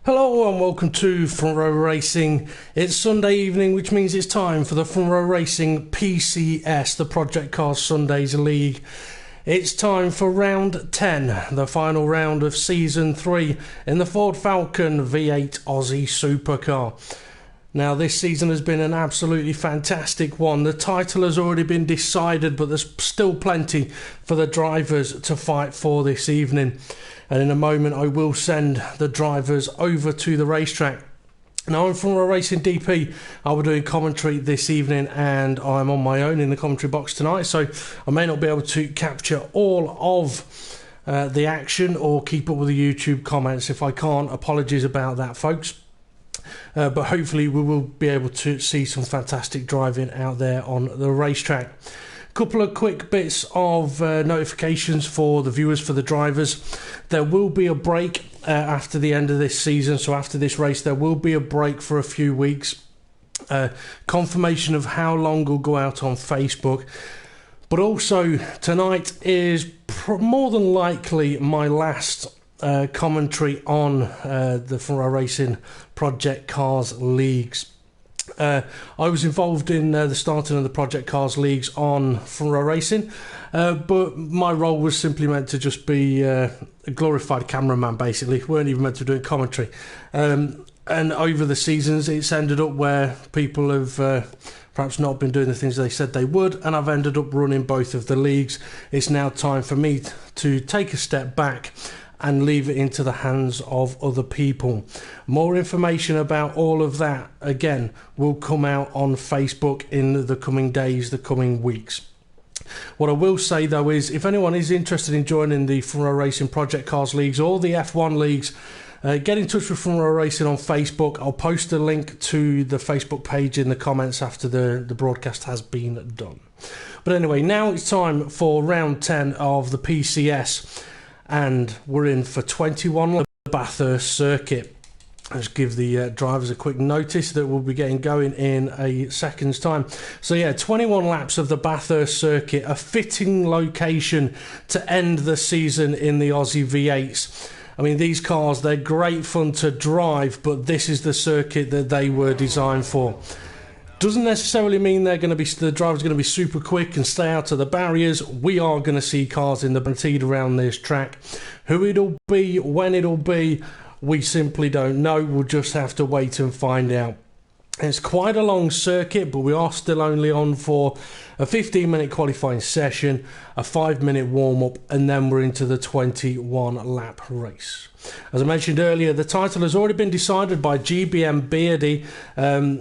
Hello and welcome to Row Racing. It's Sunday evening, which means it's time for the Row Racing PCS, the Project Cars Sundays League. It's time for round 10, the final round of season 3 in the Ford Falcon V8 Aussie Supercar. Now, this season has been an absolutely fantastic one. The title has already been decided, but there's still plenty for the drivers to fight for this evening. And in a moment, I will send the drivers over to the racetrack. Now, I'm from Row Racing DP. I'll be doing commentary this evening, and I'm on my own in the commentary box tonight, so I may not be able to capture all of the action or keep up with the YouTube comments. If I can't, apologies about that, folks. But hopefully we will be able to see some fantastic driving out there on the racetrack. Couple of quick bits of notifications for the viewers, for the drivers. There will be a break after the end of this season, so after this race there will be a break for a few weeks. Confirmation of how long will go out on Facebook. But also tonight is more than likely my last commentary on the Row Racing Project Cars Leagues. I was involved in the starting of the Project Cars Leagues on Row Racing, but my role was simply meant to just be a glorified cameraman, basically. We weren't even meant to do commentary. And over the seasons, it's ended up where people have perhaps not been doing the things they said they would, and I've ended up running both of the leagues. It's now time for me to take a step back and leave it into the hands of other people. More information about all of that, again, will come out on Facebook in the coming days, the coming weeks. What I will say, though, is if anyone is interested in joining the Row Racing Project Cars Leagues or the F1 Leagues, get in touch with Row Racing on Facebook. I'll post a link to the Facebook page in the comments after the broadcast has been done. But anyway, now it's time for round 10 of the PCS. And we're in for 21 laps of the Bathurst circuit. Let's give the drivers a quick notice that we'll be getting going in a second's time. So yeah, 21 laps of the Bathurst circuit, a fitting location to end the season in the Aussie V8s. I mean, these cars, they're great fun to drive, but this is the circuit that they were designed for. Doesn't necessarily mean the driver's going to be super quick and stay out of the barriers. We are going to see cars in the guaranteed around this track. Who it'll be, when it'll be, we simply don't know. We'll just have to wait and find out. It's quite a long circuit, but we are still only on for a 15-minute qualifying session, a 5-minute warm-up, and then we're into the 21-lap race. As I mentioned earlier, the title has already been decided by GBM Beardy.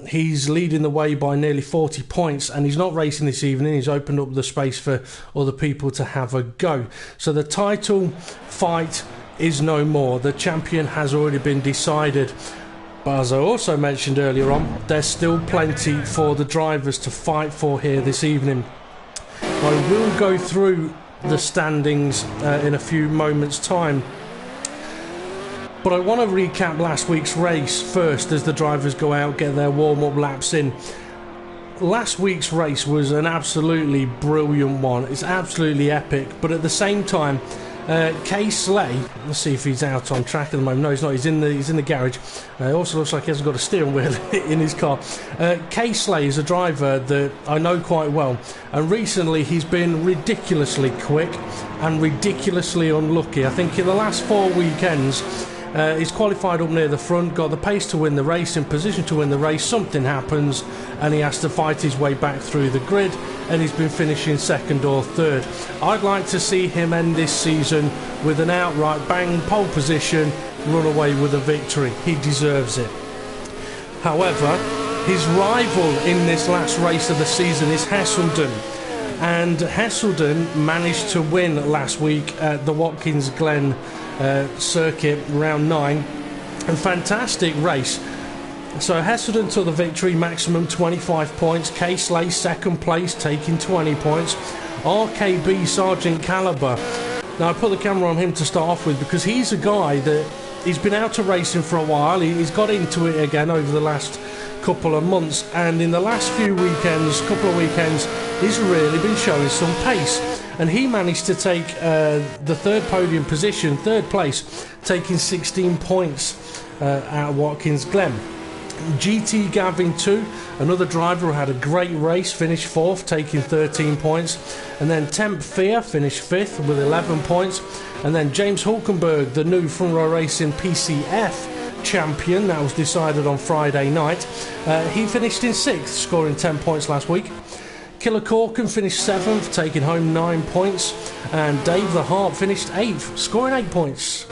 He's leading the way by nearly 40 points, and he's not racing this evening. He's opened up the space for other people to have a go. So the title fight is no more. The champion has already been decided. But as I also mentioned earlier on, there's still plenty for the drivers to fight for here this evening. I will go through the standings in a few moments' time. But I want to recap last week's race first as the drivers go out, get their warm-up laps in. Last week's race was an absolutely brilliant one. It's absolutely epic. But at the same time, Kay Slay, let's see if he's out on track at the moment. No, he's not. He's in the garage. It also looks like he hasn't got a steering wheel in his car. Kay Slay is a driver that I know quite well, and recently he's been ridiculously quick and ridiculously unlucky. I think in the last 4 weekends, he's qualified up near the front, got the pace to win the race, in position to win the race. Something happens and he has to fight his way back through the grid, and he's been finishing second or third. I'd like to see him end this season with an outright bang pole position, run away with a victory. He deserves it. However, his rival in this last race of the season is Hesselden. And Hesselden managed to win last week at the Watkins Glen circuit, round 9. A fantastic race. So Hesselden took the victory, maximum 25 points. Kay Slay second place, taking 20 points. RKB Sergeant Caliber. Now I put the camera on him to start off with because he's a guy that he's been out of racing for a while. He's got into it again over the last couple of months, and in the last couple of weekends, he's really been showing some pace. And he managed to take the third podium position, third place, taking 16 points out of Watkins Glen. GT Gavin 2, another driver who had a great race, finished 4th, taking 13 points. And then Temp Fear finished 5th with 11 points. And then James Hulkenberg, the new Front Row Racing PCF champion, that was decided on Friday night. He finished in 6th, scoring 10 points last week. Killer Corkin finished 7th, taking home 9 points. And Dave the Harp finished 8th, scoring 8 points.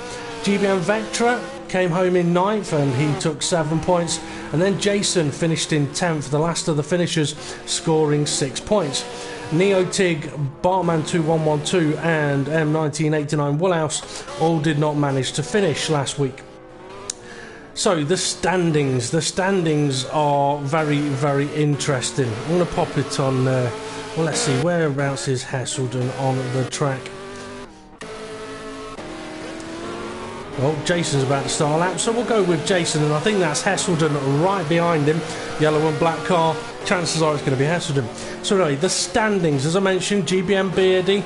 GBM Vectra came home in 9th and he took 7 points. And then Jason finished in 10th, the last of the finishers, scoring 6 points. Neotig, Bartman 2112 and M1989 Woolhouse all did not manage to finish last week. So the standings are very, very interesting. I'm going to pop it on, well, let's see, whereabouts is Hesselden on the track? Well, Jason's about to start a lap, so we'll go with Jason, and I think that's Hesselden right behind him. Yellow and black car, chances are it's going to be Hesselden. So anyway, the standings, as I mentioned, GBM Beardy,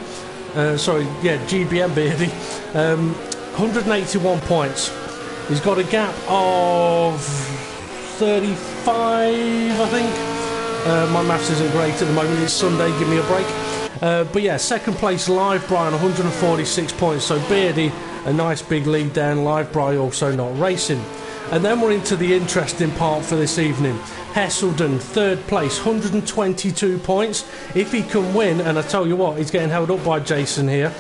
GBM Beardy, 181 points. He's got a gap of 35, I think. My maths isn't great at the moment, it's Sunday, give me a break. But yeah, second place Live Brian, 146 points, so Beardy, a nice big lead down. Live Brian also not racing. And then we're into the interesting part for this evening. Hesselden, third place, 122 points. If he can win, and I tell you what, he's getting held up by Jason here.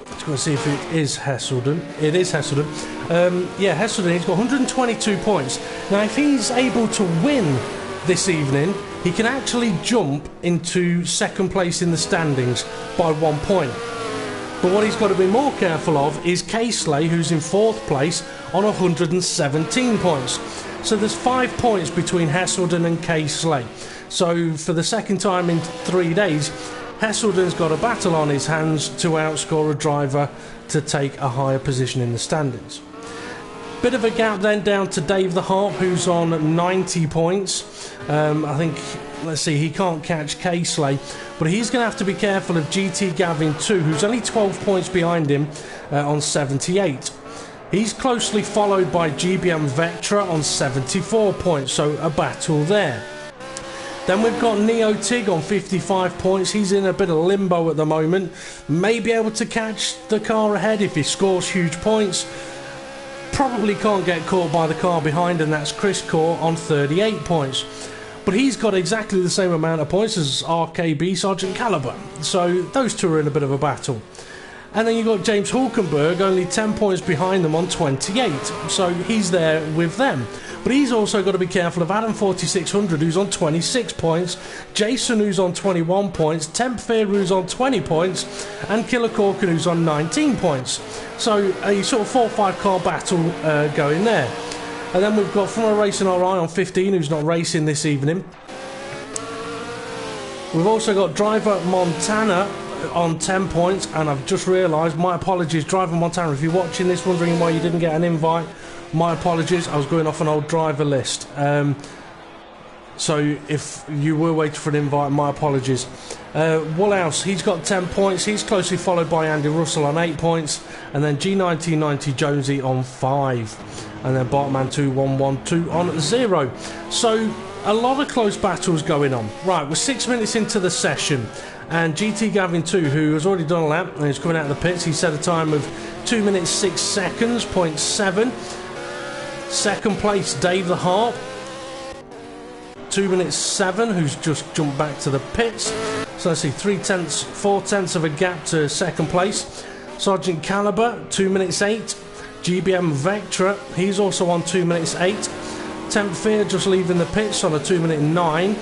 Let's go and see if it is Hesselden. It is Hesselden. Yeah, Hesselden, he's got 122 points. Now, if he's able to win this evening, he can actually jump into second place in the standings by 1 point. But what he's got to be more careful of is K-Slay, who's in 4th place on 117 points. So there's 5 points between Hesselden and K-Slay. So for the second time in 3 days, Hesselden's got a battle on his hands to outscore a driver to take a higher position in the standings. Bit of a gap then down to Dave the Harp, who's on 90 points. I think, let's see, he can't catch K-Slay, but he's going to have to be careful of GT Gavin 2, who's only 12 points behind him on 78. He's closely followed by GBM Vectra on 74 points, so a battle there. Then we've got Neotig on 55 points. He's in a bit of limbo at the moment. May be able to catch the car ahead if he scores huge points. Probably can't get caught by the car behind, and that's Chris Core on 38 points. But he's got exactly the same amount of points as RKB Sergeant Caliber. So those two are in a bit of a battle. And then you've got James Hulkenberg, only 10 points behind them on 28. So he's there with them. But he's also got to be careful of Adam 4600, who's on 26 points, Jason, who's on 21 points, Temp Fear, who's on 20 points, and Killer Corkin, who's on 19 points. So a sort of 4-5 car battle going there. And then we've got From a Racing RI on 15, who's not racing this evening. We've also got Driver Montana on 10 points, and I've just realised, my apologies, Driver Montana, if you're watching this wondering why you didn't get an invite, my apologies, I was going off an old driver list. So if you were waiting for an invite, my apologies. Woolhouse, he's got 10 points. He's closely followed by Andy Russell on 8 points. And then G1990 Jonesy on 5. And then Bartman 2112 on 0. So a lot of close battles going on. Right, we're 6 minutes into the session. And GT Gavin 2, who has already done a lap and is coming out of the pits, he set a time of 2 minutes 6 seconds, 0.7. Second place, Dave the Harp, 2 minutes 7, who's just jumped back to the pits. So let's see, 4/10 of a gap to second place. Sergeant Caliber, 2 minutes 8. GBM Vectra, he's also on 2 minutes 8. Temp Fear just leaving the pits on a 2 minute 9.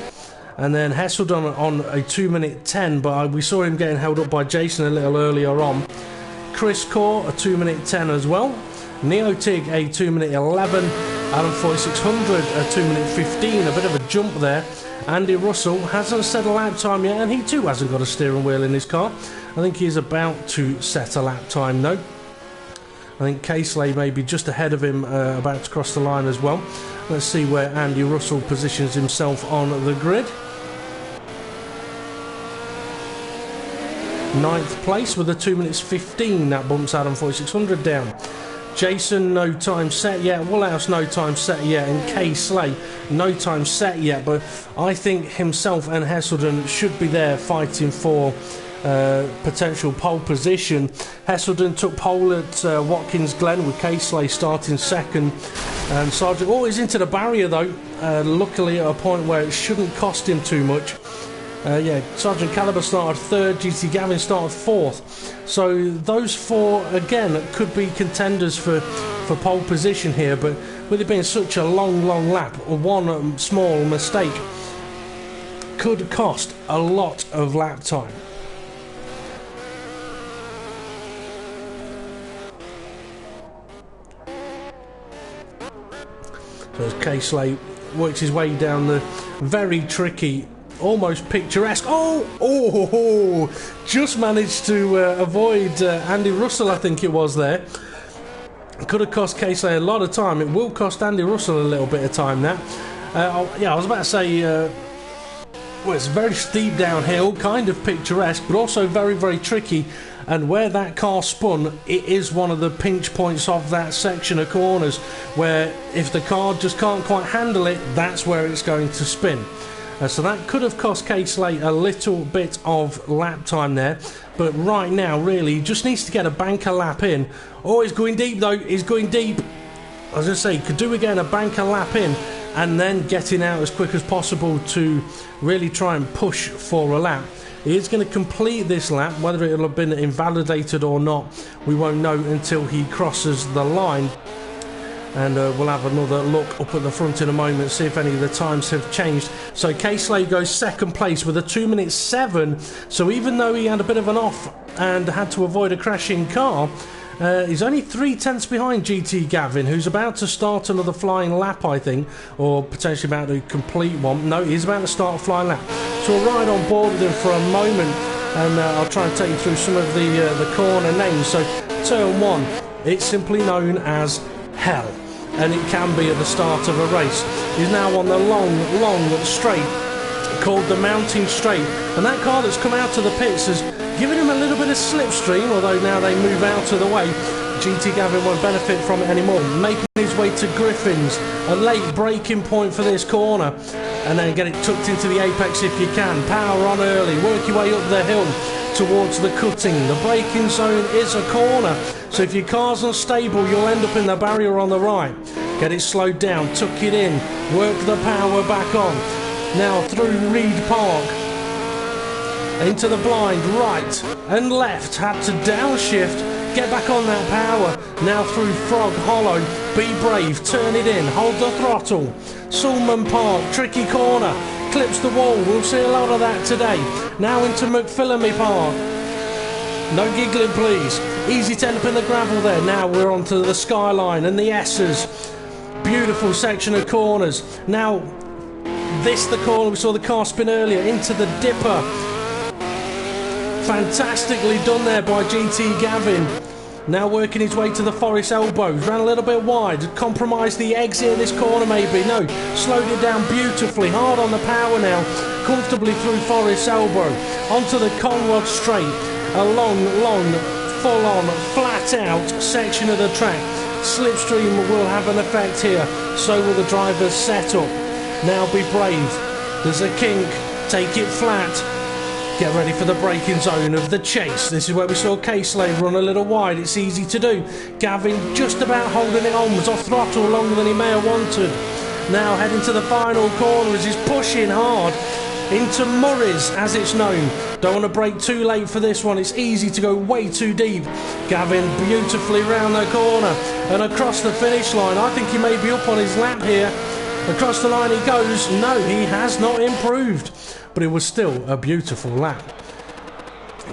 And then Hesselden on a 2 minute 10, but we saw him getting held up by Jason a little earlier on. Chris Core, a 2 minute 10 as well. Neotig, a 2 minute 11. Adam 4600, a 2 minute 15. A bit of a jump there. Andy Russell hasn't set a lap time yet, and he too hasn't got a steering wheel in his car. I think he's about to set a lap time though. I think K-Slay may be just ahead of him, about to cross the line as well. Let's see where Andy Russell positions himself on the grid. 9th place with a 2 minutes 15. That bumps Adam 4600 down. Jason, no time set yet. Woolhouse, no time set yet. And Kay Slay, no time set yet. But I think himself and Hesselden should be there fighting for potential pole position. Hesselden took pole at Watkins Glen with Kay Slay starting second. And Sargent, he's into the barrier though. Luckily at a point where it shouldn't cost him too much. Sergeant Caliber started third, GT Gavin started fourth. So those four, again, could be contenders for pole position here, but with it being such a long lap, one small mistake could cost a lot of lap time. So as K-Slay works his way down the very tricky, almost picturesque. Just managed to avoid Andy Russell, I think it was there. Could have cost K-Slay a lot of time. It will cost Andy Russell a little bit of time now. I was about to say, it's very steep downhill, kind of picturesque, but also very tricky. And where that car spun, it is one of the pinch points of that section of corners, where if the car just can't quite handle it, that's where it's going to spin. So that could have cost K-Slay a little bit of lap time there. But right now, really, he just needs to get a banker lap in. He's going deep, though. He's going deep. I was going to say, could do again a banker lap in and then getting out as quick as possible to really try and push for a lap. He is going to complete this lap. Whether it'll have been invalidated or not, we won't know until he crosses the line. And we'll have another look up at the front in a moment, see if any of the times have changed. So K-Slay goes second place with a 2:07. So even though he had a bit of an off and had to avoid a crashing car, he's only 3/10 behind GT Gavin, who's about to start another flying lap, I think, or potentially about to complete one. No, he's about to start a flying lap. So we'll ride on board with him for a moment, and I'll try and take you through some of the corner names. So turn 1, it's simply known as Hell, and it can be at the start of a race. He's now on the long straight called the Mountain Straight, and that car that's come out of the pits has given him a little bit of slipstream, although now they move out of the way. GT Gavin won't benefit from it anymore. Making his way to Griffin's, a late braking point for this corner, and then get it tucked into the apex if you can. Power on early, work your way up the hill towards the cutting. The braking zone is a corner, so if your car's unstable, you'll end up in the barrier on the right. Get it slowed down, tuck it in, work the power back on. Now through Reed Park, into the blind, right and left, had to downshift, get back on that power. Now through Frog Hollow, be brave, turn it in, hold the throttle. Sulman Park, tricky corner, clips the wall, we'll see a lot of that today. Now into McPhillamy Park. No giggling please, easy to end up in the gravel there. Now we're onto the Skyline and the S's. Beautiful section of corners. Now this the corner we saw the car spin earlier, into the Dipper. Fantastically done there by GT Gavin. Now working his way to the Forest Elbows. Ran a little bit wide. Compromised the exit in this corner maybe. No. Slowed it down beautifully. Hard on the power now. Comfortably through Forest Elbow. Onto the Conrod Straight. A long, full-on, flat-out section of the track. Slipstream will have an effect here. So will the driver's setup. Now be brave. There's a kink. Take it flat. Get ready for the braking zone of the chase. This is where we saw K-Slay run a little wide. It's easy to do. Gavin just about holding it on. Was off throttle longer than he may have wanted. Now heading to the final corner as he's pushing hard into Murray's, as it's known. Don't want to brake too late for this one. It's easy to go way too deep. Gavin beautifully round the corner and across the finish line. I think he may be up on his lap here. Across the line he goes. No, he has not improved. But it was still a beautiful lap.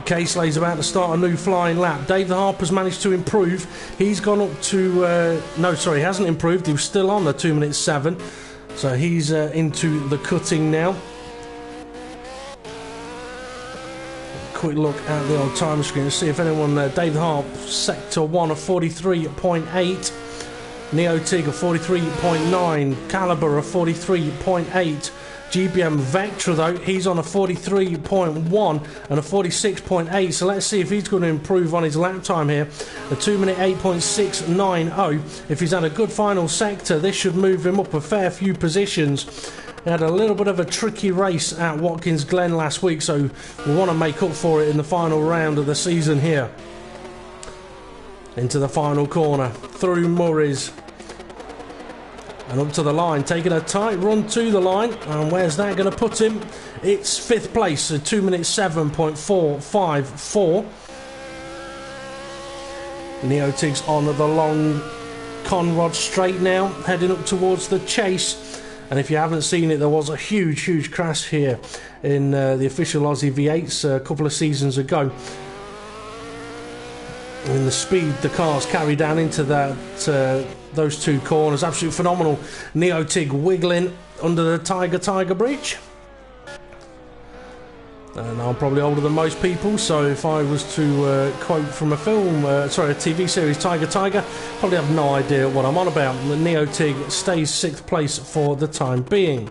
K-Slay's about to start a new flying lap. Dave the Harper's managed to improve. He's gone up to... he hasn't improved. He was still on the 2:07. So he's into the cutting now. Quick look at the old time screen to see if anyone... Dave the Harp, Sector 1 of 43.8. Neo Tig of 43.9. Caliber of 43.8. GBM Vectra, though, he's on a 43.1 and a 46.8, so let's see if he's going to improve on his lap time here. A 2-minute 8.690. If he's had a good final sector, this should move him up a fair few positions. He had a little bit of a tricky race at Watkins Glen last week, so we want to make up for it in the final round of the season here. Into the final corner, through Murray's. And up to the line, taking a tight run to the line. And where's that going to put him? It's 5th place, a 2-minute 7.454. Neotig's on the long Conrod straight now, heading up towards the chase. And if you haven't seen it, there was a huge crash here in the official Aussie V8s a couple of seasons ago. And the speed the cars carry down into that those two corners, absolutely phenomenal. Neotig wiggling under the Tiger Bridge. And I'm probably older than most people, so if I was to quote from a film, a TV series, Tiger, probably have no idea what I'm on about. Neotig stays 6th place for the time being.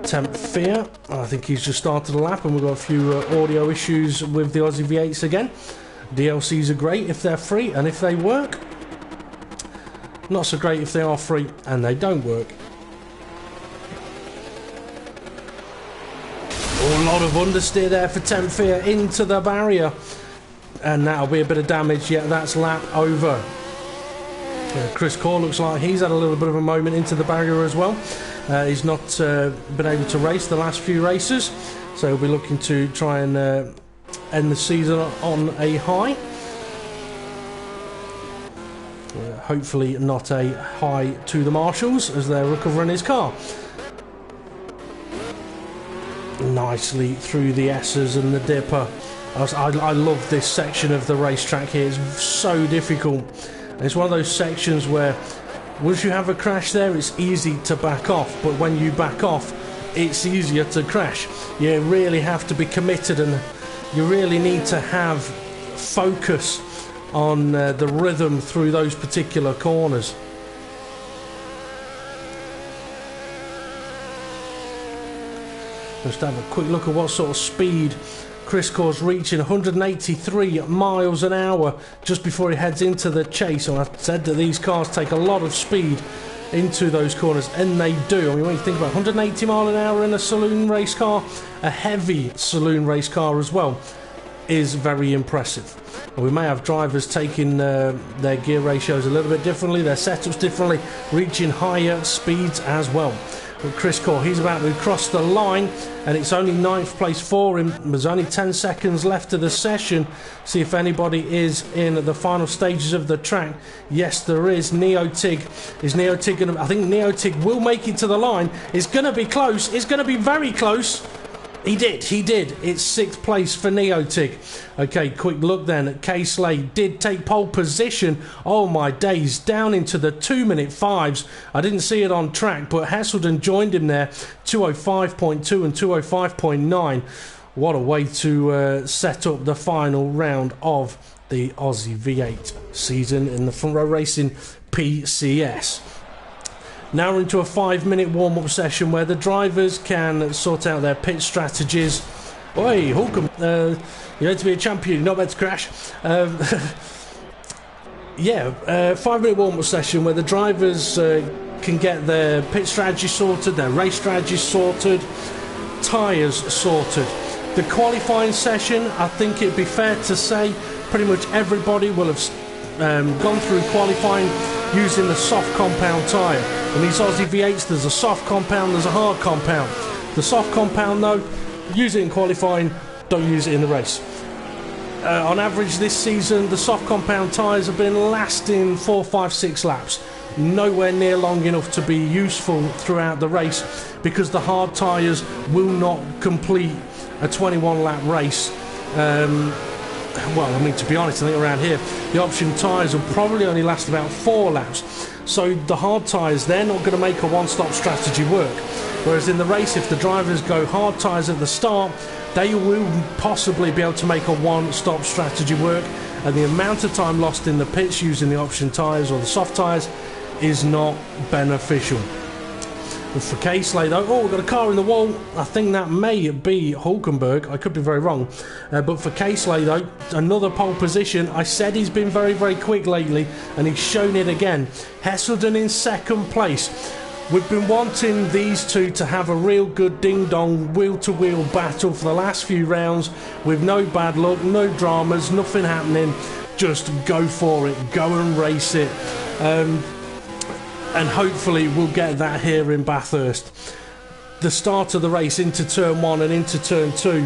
Temp Fear, I think he's just started a lap, and we've got a few audio issues with the Aussie V8s again. DLCs are great if they're free and if they work. Not so great if they are free and they don't work. Oh, a lot of understeer there for Temp Fear into the barrier. And that'll be a bit of damage, yet that's lap over. Chris Core looks like he's had a little bit of a moment into the barrier as well. He's not been able to race the last few races, so he'll be looking to try and end the season on a high. Hopefully not a high to the marshals as they're recovering his car. Nicely through the S's and the dipper. I love this section of the racetrack here. It's so difficult. It's one of those sections where once you have a crash there, it's easy to back off, but when you back off, it's easier to crash. You really have to be committed, and you really need to have focus on the rhythm through those particular corners. Just have a quick look at what sort of speed Chris Core's reaching. 183 miles an hour just before he heads into the chase. And I've said that these cars take a lot of speed into those corners, and they do. I mean, when you think about 180 mile an hour in a saloon race car, a heavy saloon race car as well, is very impressive. And we may have drivers taking their gear ratios a little bit differently, their setups differently, reaching higher speeds as well. But Chris Core, he's about to cross the line, and it's only 9th place for him. There's only 10 seconds left of the session. See if anybody is in the final stages of the track. Yes, there is. Neotig. Is Neotig going to... I think Neotig will make it to the line. It's going to be close. It's going to be very close. He did. It's 6th place for Neotig. Okay, quick look then at Kay Slade. Did take pole position. Oh my days, down into the 2-minute 5s. I didn't see it on track, but Hesselden joined him there. 205.2 and 205.9. What a way to set up the final round of the Aussie V8 season in the Front Row Racing PCS. Now we're into a 5-minute warm-up session where the drivers can sort out their pit strategies. Oi, Holcomb, you're meant to be a champion, not meant to crash. 5-minute warm-up session where the drivers can get their pit strategy sorted, their race strategy sorted, tyres sorted. The qualifying session, I think it'd be fair to say pretty much everybody will have gone through qualifying using the soft compound tyre. In these Aussie V8s, there's a soft compound, there's a hard compound. The soft compound, though, use it in qualifying, don't use it in the race. On average this season, the soft compound tyres have been lasting 4, 5, 6 laps. Nowhere near long enough to be useful throughout the race, because the hard tyres will not complete a 21 lap race. Well, I mean, to be honest, I think around here the option tyres will probably only last about 4 laps. So the hard tyres, they're not going to make a one-stop strategy work. Whereas in the race, if the drivers go hard tyres at the start, they will possibly be able to make a one-stop strategy work. And the amount of time lost in the pits using the option tyres or the soft tyres is not beneficial. For Casely though, oh, we've got a car in the wall. I think that may be Hulkenberg. I could be very wrong. But for Casely though, another pole position. I said he's been very, very quick lately, and he's shown it again. Hesselden in second place. We've been wanting these two to have a real good ding-dong wheel-to-wheel battle for the last few rounds, with no bad luck, no dramas, nothing happening. Just go for it, go and race it. And hopefully we'll get that here in Bathurst. The start of the race into turn 1 and into turn 2,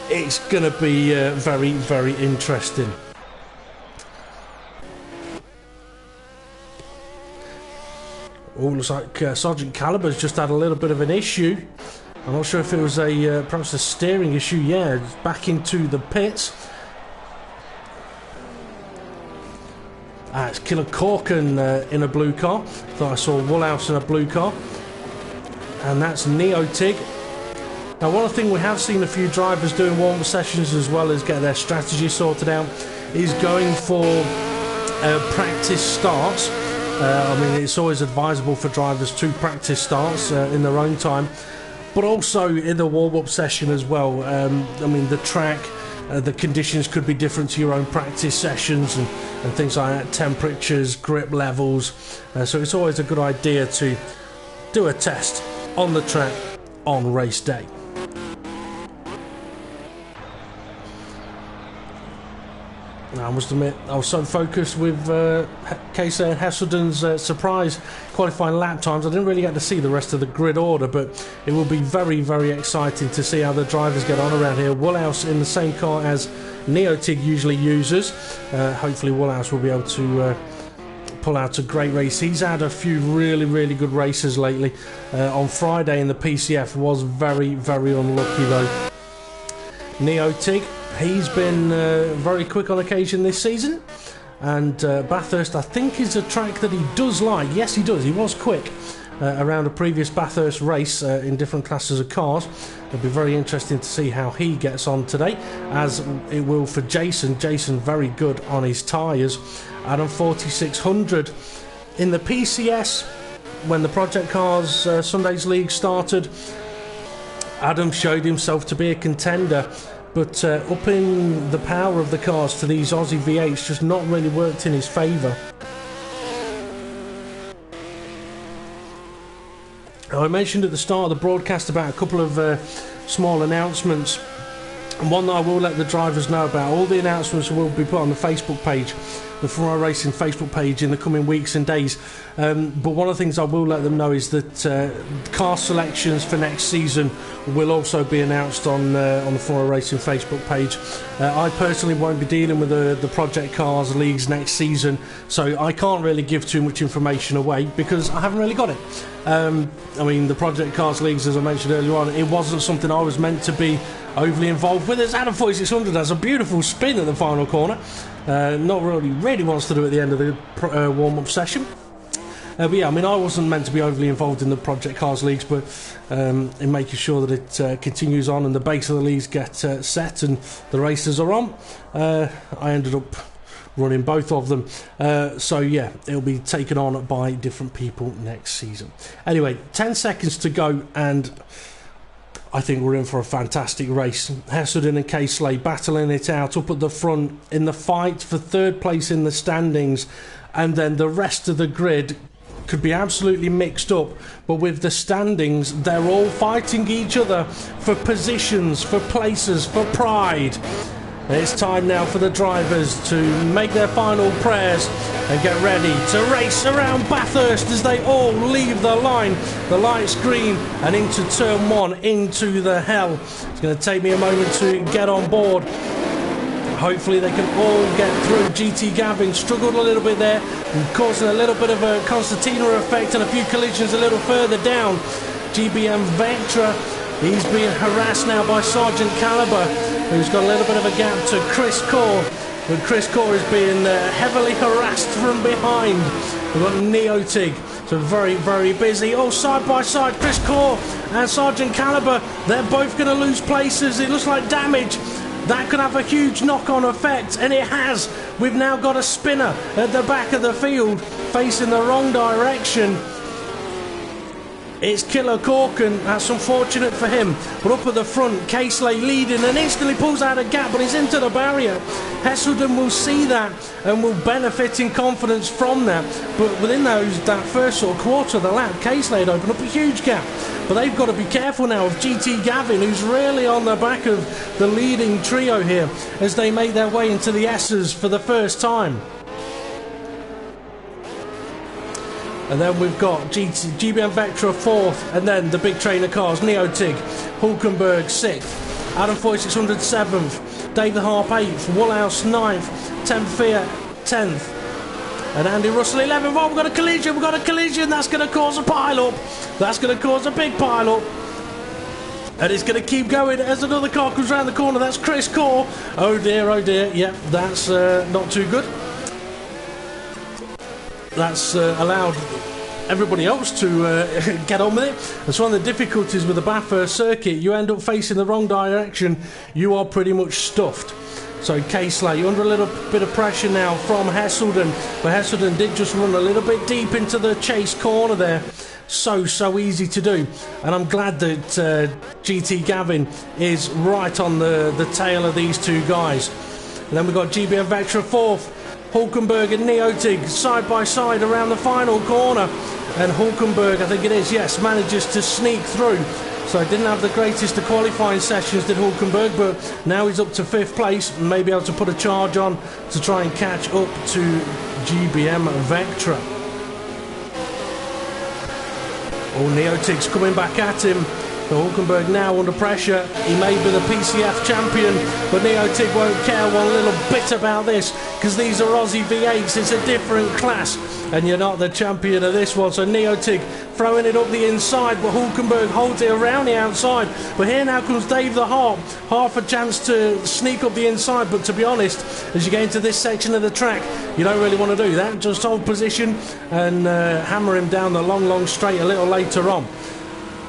it's going to be very, very interesting. Oh, looks like Sergeant Caliber's just had a little bit of an issue. I'm not sure if it was perhaps a steering issue. Yeah, back into the pits. It's Killer Corkin in a blue car. Thought I saw Woolhouse in a blue car. And that's Neotig. Now, one thing we have seen a few drivers doing warm-up sessions as well as get their strategy sorted out is going for practice starts. I mean, it's always advisable for drivers to practice starts in their own time, but also in the warm-up session as well. I mean, the track, the conditions could be different to your own practice sessions and things like that, temperatures, grip levels. So it's always a good idea to do a test on the track on race day. I must admit, I was so focused with Casey and Hesselden's surprise qualifying lap times, I didn't really get to see the rest of the grid order, but it will be very, very exciting to see how the drivers get on around here. Woolhouse in the same car as Neotig usually uses. Hopefully Woolhouse will be able to pull out a great race. He's had a few really, really good races lately. On Friday in the PCF was very, very unlucky though. Neotig, he's been very quick on occasion this season, and Bathurst I think is a track that he does like. Yes, he does. He was quick around a previous Bathurst race in different classes of cars. It'll be very interesting to see how he gets on today, as it will for Jason. Jason very good on his tyres. Adam 4600 in the PCS when the Project Cars Sundays League started. Adam showed himself to be a contender, but upping the power of the cars to these Aussie V8s just not really worked in his favour. I mentioned at the start of the broadcast about a couple of small announcements, and one that I will let the drivers know about. All the announcements will be put on the Facebook page, the Row Racing Facebook page, in the coming weeks and days. But one of the things I will let them know is that car selections for next season will also be announced on the Row Racing Facebook page. I personally won't be dealing with the Project Cars Leagues next season, so I can't really give too much information away because I haven't really got it. I mean, the Project Cars Leagues, as I mentioned earlier on, it wasn't something I was meant to be overly involved with. As Adam 4600 has a beautiful spin at the final corner. Not really wants to do at the end of the warm-up session. But yeah, I mean, I wasn't meant to be overly involved in the Project Cars Leagues, but in making sure that it continues on and the base of the leagues get set and the races are on, I ended up running both of them. So yeah, it'll be taken on by different people next season. Anyway, 10 seconds to go, and I think we're in for a fantastic race. Hesselden and Casely battling it out up at the front in the fight for third place in the standings, and then the rest of the grid could be absolutely mixed up, but with the standings they're all fighting each other for positions, for places, for pride. And it's time now for the drivers to make their final prayers and get ready to race around Bathurst as they all leave the line. The lights green and into turn 1, into the hell. It's going to take me a moment to get on board. Hopefully they can all get through. GT Gavin struggled a little bit there, causing a little bit of a concertina effect and a few collisions a little further down. GBM Vectra, he's being harassed now by Sergeant Caliber, who's got a little bit of a gap to Chris Core, but Chris Core is being heavily harassed from behind. We've got Neotig, so very, very busy. Oh, side by side, Chris Core and Sergeant Caliber, they're both going to lose places. It looks like damage. That could have a huge knock-on effect, and it has. We've now got a spinner at the back of the field, facing the wrong direction. It's Killer Corkin. That's unfortunate for him. But up at the front, Caseley leading and instantly pulls out a gap, but he's into the barrier. Hesselden will see that and will benefit in confidence from that. But within that first sort of quarter of the lap, Caseley had opened up a huge gap. But they've got to be careful now of GT Gavin, who's really on the back of the leading trio here as they make their way into the S's for the first time. And then we've got GBM Vectra 4th, and then the big trainer cars, Neotig, Hulkenberg 6th, Adam 4600 7th, Dave the Harp 8th, Woolhouse 9th, Tempfear 10th, and Andy Russell 11th. Oh, we've got a collision, that's going to cause a pile-up. That's going to cause a big pile-up. And it's going to keep going as another car comes around the corner. That's Chris Core. Oh dear, yep, that's not too good. That's allowed everybody else to get on with it. That's one of the difficulties with the Bathurst circuit. You end up facing the wrong direction, you are pretty much stuffed. So Caseley under a little bit of pressure now from Hesselden, but Hesselden did just run a little bit deep into the chase corner there. So easy to do, and I'm glad that GT Gavin is right on the tail of these two guys. And then we've got GBM Vectra 4th, Hulkenberg and Neotig side by side around the final corner, and Hulkenberg, I think it is, yes, manages to sneak through. So didn't have the greatest of qualifying sessions, did Hulkenberg, but now he's up to 5th place and may be able to put a charge on to try and catch up to GBM Vectra. Oh, Neotig's coming back at him. Hulkenberg now under pressure. He may be the PCF champion, but Neotig won't care one little bit about this because these are Aussie V8s. It's a different class, and you're not the champion of this one. So Neotig throwing it up the inside, but Hulkenberg holds it around the outside. But here now comes Dave the Harp. Half a chance to sneak up the inside, but to be honest, as you get into this section of the track, you don't really want to do that. Just hold position and hammer him down the long straight a little later on.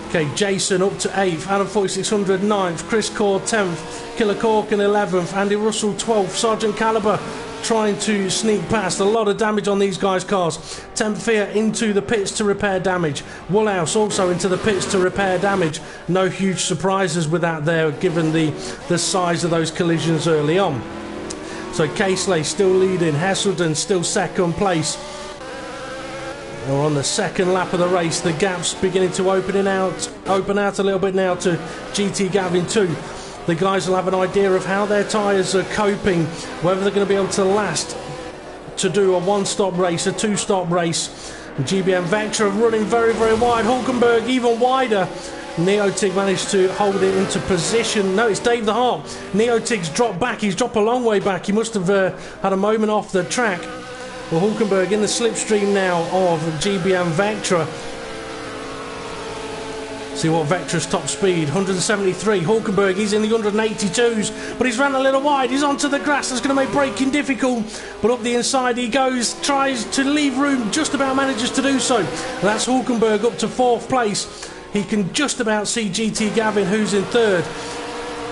Okay, Jason up to 8th, Adam 4600 9th, Chris Cord 10th, Killer Corkin 11th, Andy Russell 12th, Sergeant Caliber trying to sneak past. A lot of damage on these guys' cars. Tempfear into the pits to repair damage. Woolhouse also into the pits to repair damage. No huge surprises with that there, given the size of those collisions early on. So Caseley still leading, Hesselden still 2nd place. We're on the 2nd lap of the race. The gap's beginning to open out a little bit now to GT Gavin 2. The guys will have an idea of how their tyres are coping, whether they're going to be able to last to do a 1-stop race, a 2-stop race. GBM Vectra running very wide. Hulkenberg even wider. Neotig managed to hold it into position. No, it's Dave the Harp. Neotig's dropped back. He's dropped a long way back. He must have had a moment off the track. Well, Hulkenberg in the slipstream now of GBM Vectra. See what Vectra's top speed, 173. Hulkenberg, he's in the 182s, but he's ran a little wide. He's onto the grass. That's going to make braking difficult. But up the inside he goes, tries to leave room, just about manages to do so. And that's Hulkenberg up to 4th place. He can just about see GT Gavin, who's in 3rd,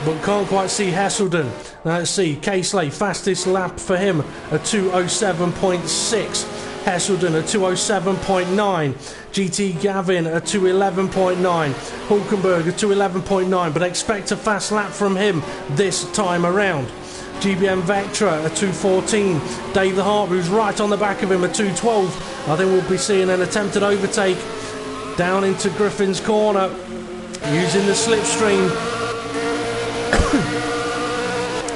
but can't quite see Hesselden. Now let's see, Caseley, fastest lap for him, a 2:07.6. Hesselden, a 2:07.9. GT Gavin, a 2:11.9. Hulkenberg, a 2:11.9, but expect a fast lap from him this time around. GBM Vectra, a 2:14. Dave the Harp, who's right on the back of him, a 2:12. I think we'll be seeing an attempted overtake down into Griffin's corner using the slipstream.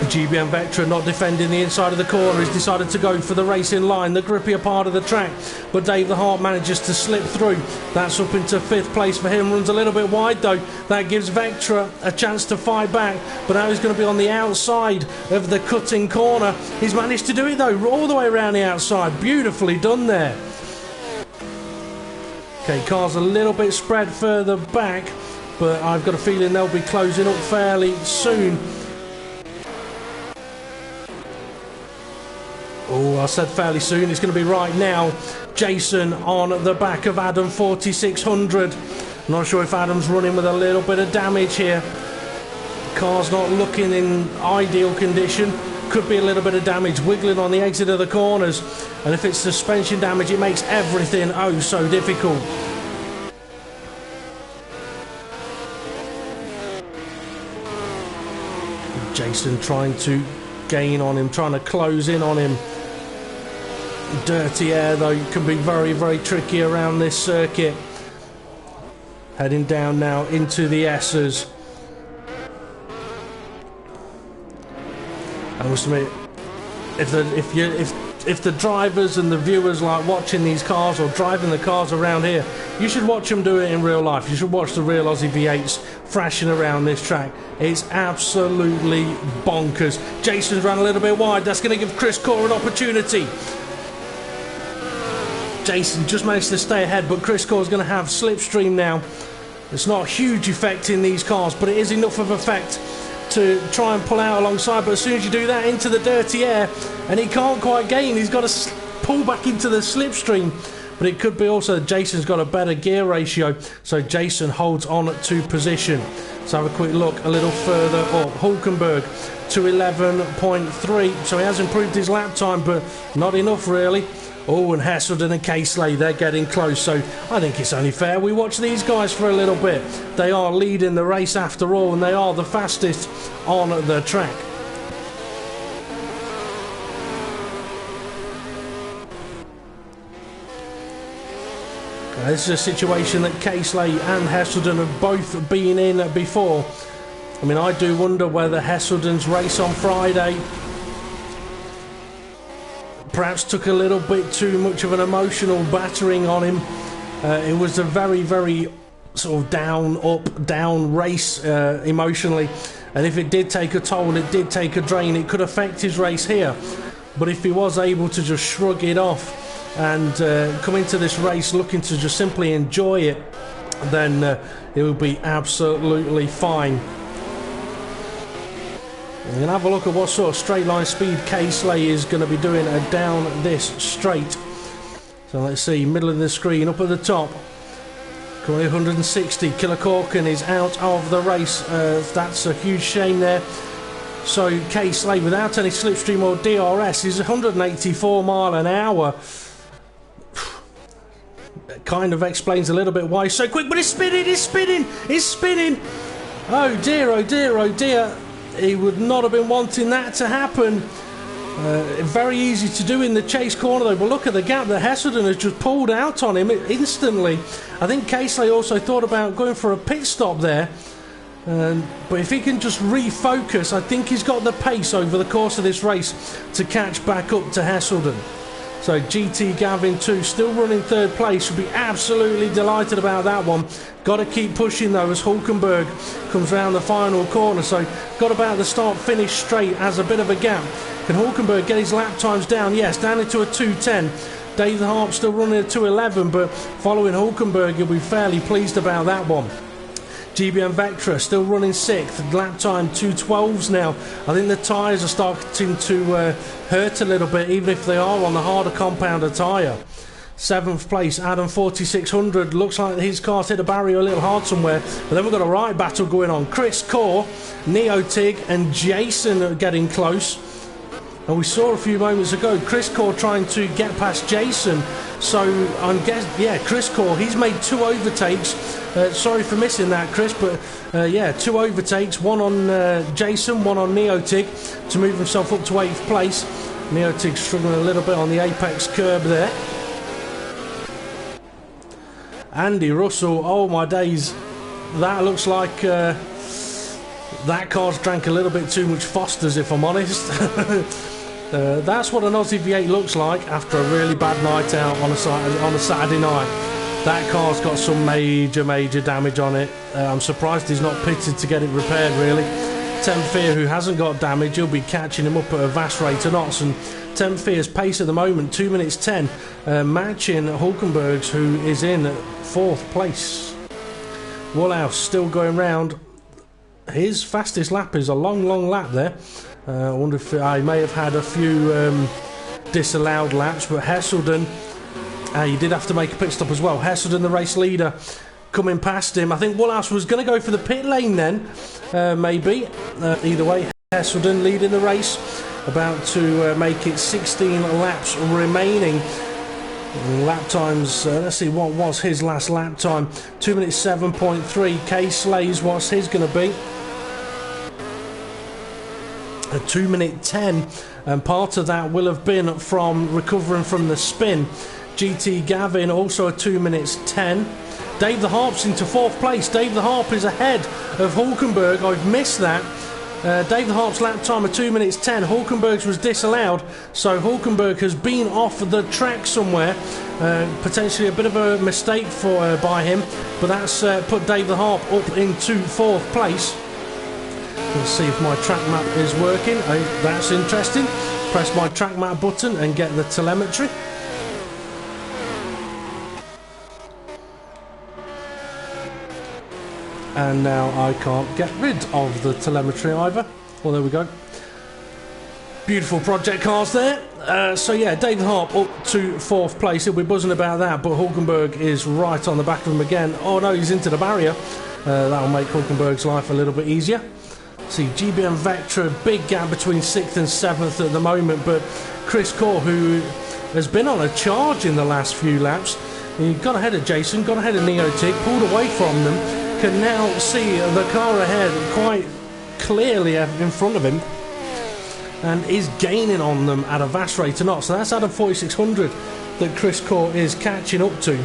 GBM Vectra not defending the inside of the corner. He's decided to go for the racing line, the grippier part of the track, but Dave the Harp manages to slip through. That's up into 5th place for him. Runs a little bit wide though. That gives Vectra a chance to fight back, but now he's going to be on the outside of the cutting corner. He's managed to do it though, all the way around the outside. Beautifully done there. Okay, car's a little bit spread further back, but I've got a feeling they'll be closing up fairly soon. Oh, I said fairly soon. It's going to be right now. Jason on the back of Adam 4600. Not sure if Adam's running with a little bit of damage here. Car's not looking in ideal condition. Could be a little bit of damage, wiggling on the exit of the corners. And if it's suspension damage, it makes everything oh so difficult. Jason trying to gain on him, trying to close in on him. Dirty air though can be very, very tricky around this circuit. Heading down now into the S's. I must admit, if the drivers and the viewers like watching these cars or driving the cars around here, you should watch them do it in real life. You should watch the real Aussie V8s thrashing around this track. It's absolutely bonkers. Jason's ran a little bit wide. That's going to give Chris Core an opportunity. Jason just managed to stay ahead, but Chris Core's going to have slipstream now. It's not a huge effect in these cars, but it is enough of effect to try and pull out alongside. But as soon as you do that into the dirty air, and he can't quite gain, he's got to pull back into the slipstream. But it could be also Jason's got a better gear ratio, so Jason holds on to position. Let's have a quick look a little further up. Hulkenberg to 11.3, so he has improved his lap time, but not enough really. Oh, and Hesselden and Casely, they're getting close, so I think it's only fair we watch these guys for a little bit. They are leading the race after all, and they are the fastest on the track. This is a situation that Casely and Hesselden have both been in before. I mean, I do wonder whether Hesselden's race on Friday perhaps took a little bit too much of an emotional battering on him. It was a very, very sort of down, up, down race emotionally. And if it did take a toll, it did take a drain, it could affect his race here. But if he was able to just shrug it off and come into this race looking to just simply enjoy it, then it would be absolutely fine. We're going to have a look at what sort of straight line speed Casely is going to be doing down this straight. So let's see, middle of the screen, up at the top. Currently 160. Killer Corkin is out of the race. That's a huge shame there. So Casely, without any slipstream or DRS, is 184 mile an hour. Kind of explains a little bit why he's so quick, but it's spinning, it's spinning, it's spinning. Oh dear, oh dear, oh dear. He would not have been wanting that to happen. Very easy to do in the chase corner though, but look at the gap that Hesselden has just pulled out on him instantly. I think Casely also thought about going for a pit stop there, but if he can just refocus, I think he's got the pace over the course of this race to catch back up to Hesselden. So GT Gavin 2 still running third place, should be absolutely delighted about that one. Got to keep pushing though as Hulkenberg comes round the final corner. So got about the start finish straight, has a bit of a gap. Can Hulkenberg get his lap times down? Yes, down into a 2:10. Dave Harp still running a 2:11, but following Hulkenberg, you'll be fairly pleased about that one. GBM Vectra still running 6th, lap time 2:12s now. I think the tyres are starting to hurt a little bit, even if they are on the harder compounder tyre. 7th place, Adam 4600. Looks like his car's hit a barrier a little hard somewhere, but then we've got a right battle going on. Chris Core, Neotig and Jason are getting close. And we saw a few moments ago Chris Core trying to get past Jason. So I'm guessing, yeah, Chris Core, he's made 2 overtakes. Sorry for missing that, Chris, but yeah, 2 overtakes, one on Jason, one on Neotig to move himself up to 8th place. Neotig struggling a little bit on the apex curb there. Andy Russell, oh my days, that looks like that car's drank a little bit too much Foster's, if I'm honest. That's what an Aussie V8 looks like after a really bad night out on a Saturday night. That car's got some major damage on it. I'm surprised he's not pitted to get it repaired, really. Tempfear, who hasn't got damage, he'll be catching him up at a vast rate of knots. And Tempfear's pace at the moment, 2 minutes 10, matching Hulkenberg's, who is in 4th place. Woolhouse still going round. His fastest lap is a long lap there. I wonder if I may have had a few disallowed laps, but Hesselden, he did have to make a pit stop as well. Hesselden, the race leader, coming past him. I think Woolhouse was going to go for the pit lane then, maybe. Either way, Hesselden leading the race, about to make it 16 laps remaining. Lap times, let's see, what was his last lap time? 2 minutes 7.3. Casely's, what's his going to be? a 2:10, and part of that will have been from recovering from the spin. GT Gavin also a 2:10. Dave the Harp's into 4th place. Dave the Harp is ahead of Hulkenberg. I've missed that. Dave the Harp's lap time of 2:10. Hulkenberg's was disallowed, so Hulkenberg has been off the track somewhere. Potentially a bit of a mistake by him, but that's put Dave the Harp up into 4th place. Let's see if my track map is working. That's interesting. Press my track map button and get the telemetry. And now I can't get rid of the telemetry either. Well, there we go. Beautiful project cars there. So yeah, Dave the Harp up to 4th place. He'll be buzzing about that, but Hulkenberg is right on the back of him again. Oh no, he's into the barrier. That'll make Hulkenberg's life a little bit easier. See, GBM Vectra, big gap between 6th and 7th at the moment, but Chris Core, who has been on a charge in the last few laps, he got ahead of Jason, got ahead of Neotic, pulled away from them, can now see the car ahead quite clearly in front of him, and is gaining on them at a vast rate of knots. So that's out of 4600 that Chris Core is catching up to.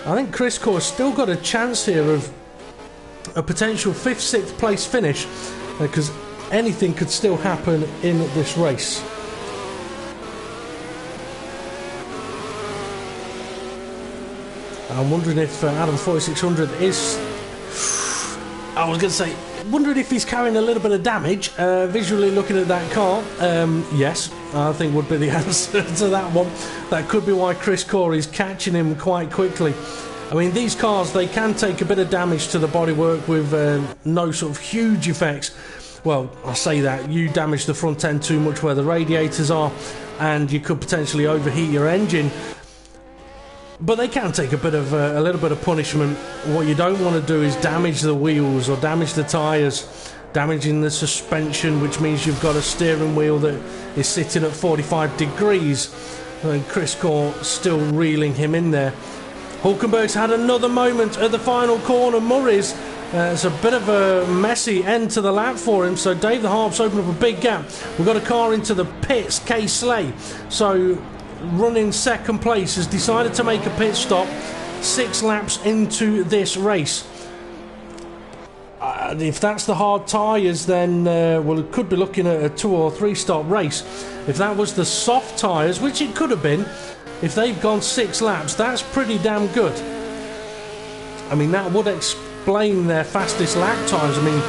I think Chris Core's still got a chance here of a potential 5th, 6th place finish, because anything could still happen in this race. I'm wondering if Adam 4600 is... I was going to say, wondering if he's carrying a little bit of damage. Visually looking at that car, yes, I think would be the answer to that one. That could be why Chris Core is catching him quite quickly. I mean, these cars, they can take a bit of damage to the bodywork with no sort of huge effects. Well, I say that, you damage the front end too much where the radiators are, and you could potentially overheat your engine. But they can take a little bit of punishment. What you don't want to do is damage the wheels or damage the tyres, damaging the suspension, which means you've got a steering wheel that is sitting at 45 degrees. And Chris Core still reeling him in there. Hulkenberg's had another moment at the final corner. Murray's, it's a bit of a messy end to the lap for him, so Dave the Harp's opened up a big gap. We've got a car into the pits, Kay Slay. So running 2nd place has decided to make a pit stop 6 laps into this race. If that's the hard tyres, then well, it could be looking at a 2 or 3 stop race. If that was the soft tyres, which it could have been, if they've gone 6 laps, that's pretty damn good. I mean, that would explain their fastest lap times. I mean,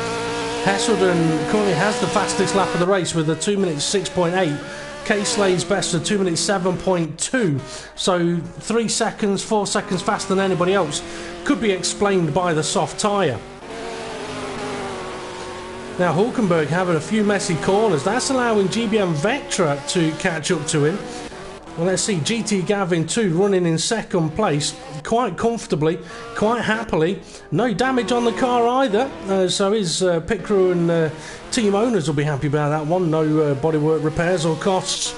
Hesselden currently has the fastest lap of the race with a 2:06.8. Kay Slay's best at 2:07.2. So 3 seconds, 4 seconds faster than anybody else. Could be explained by the soft tyre. Now Hulkenberg having a few messy corners. That's allowing GBM Vectra to catch up to him. Well, let's see, GT Gavin 2 running in 2nd place quite comfortably, quite happily. No damage on the car either, so his pit crew and team owners will be happy about that one. No bodywork repairs or costs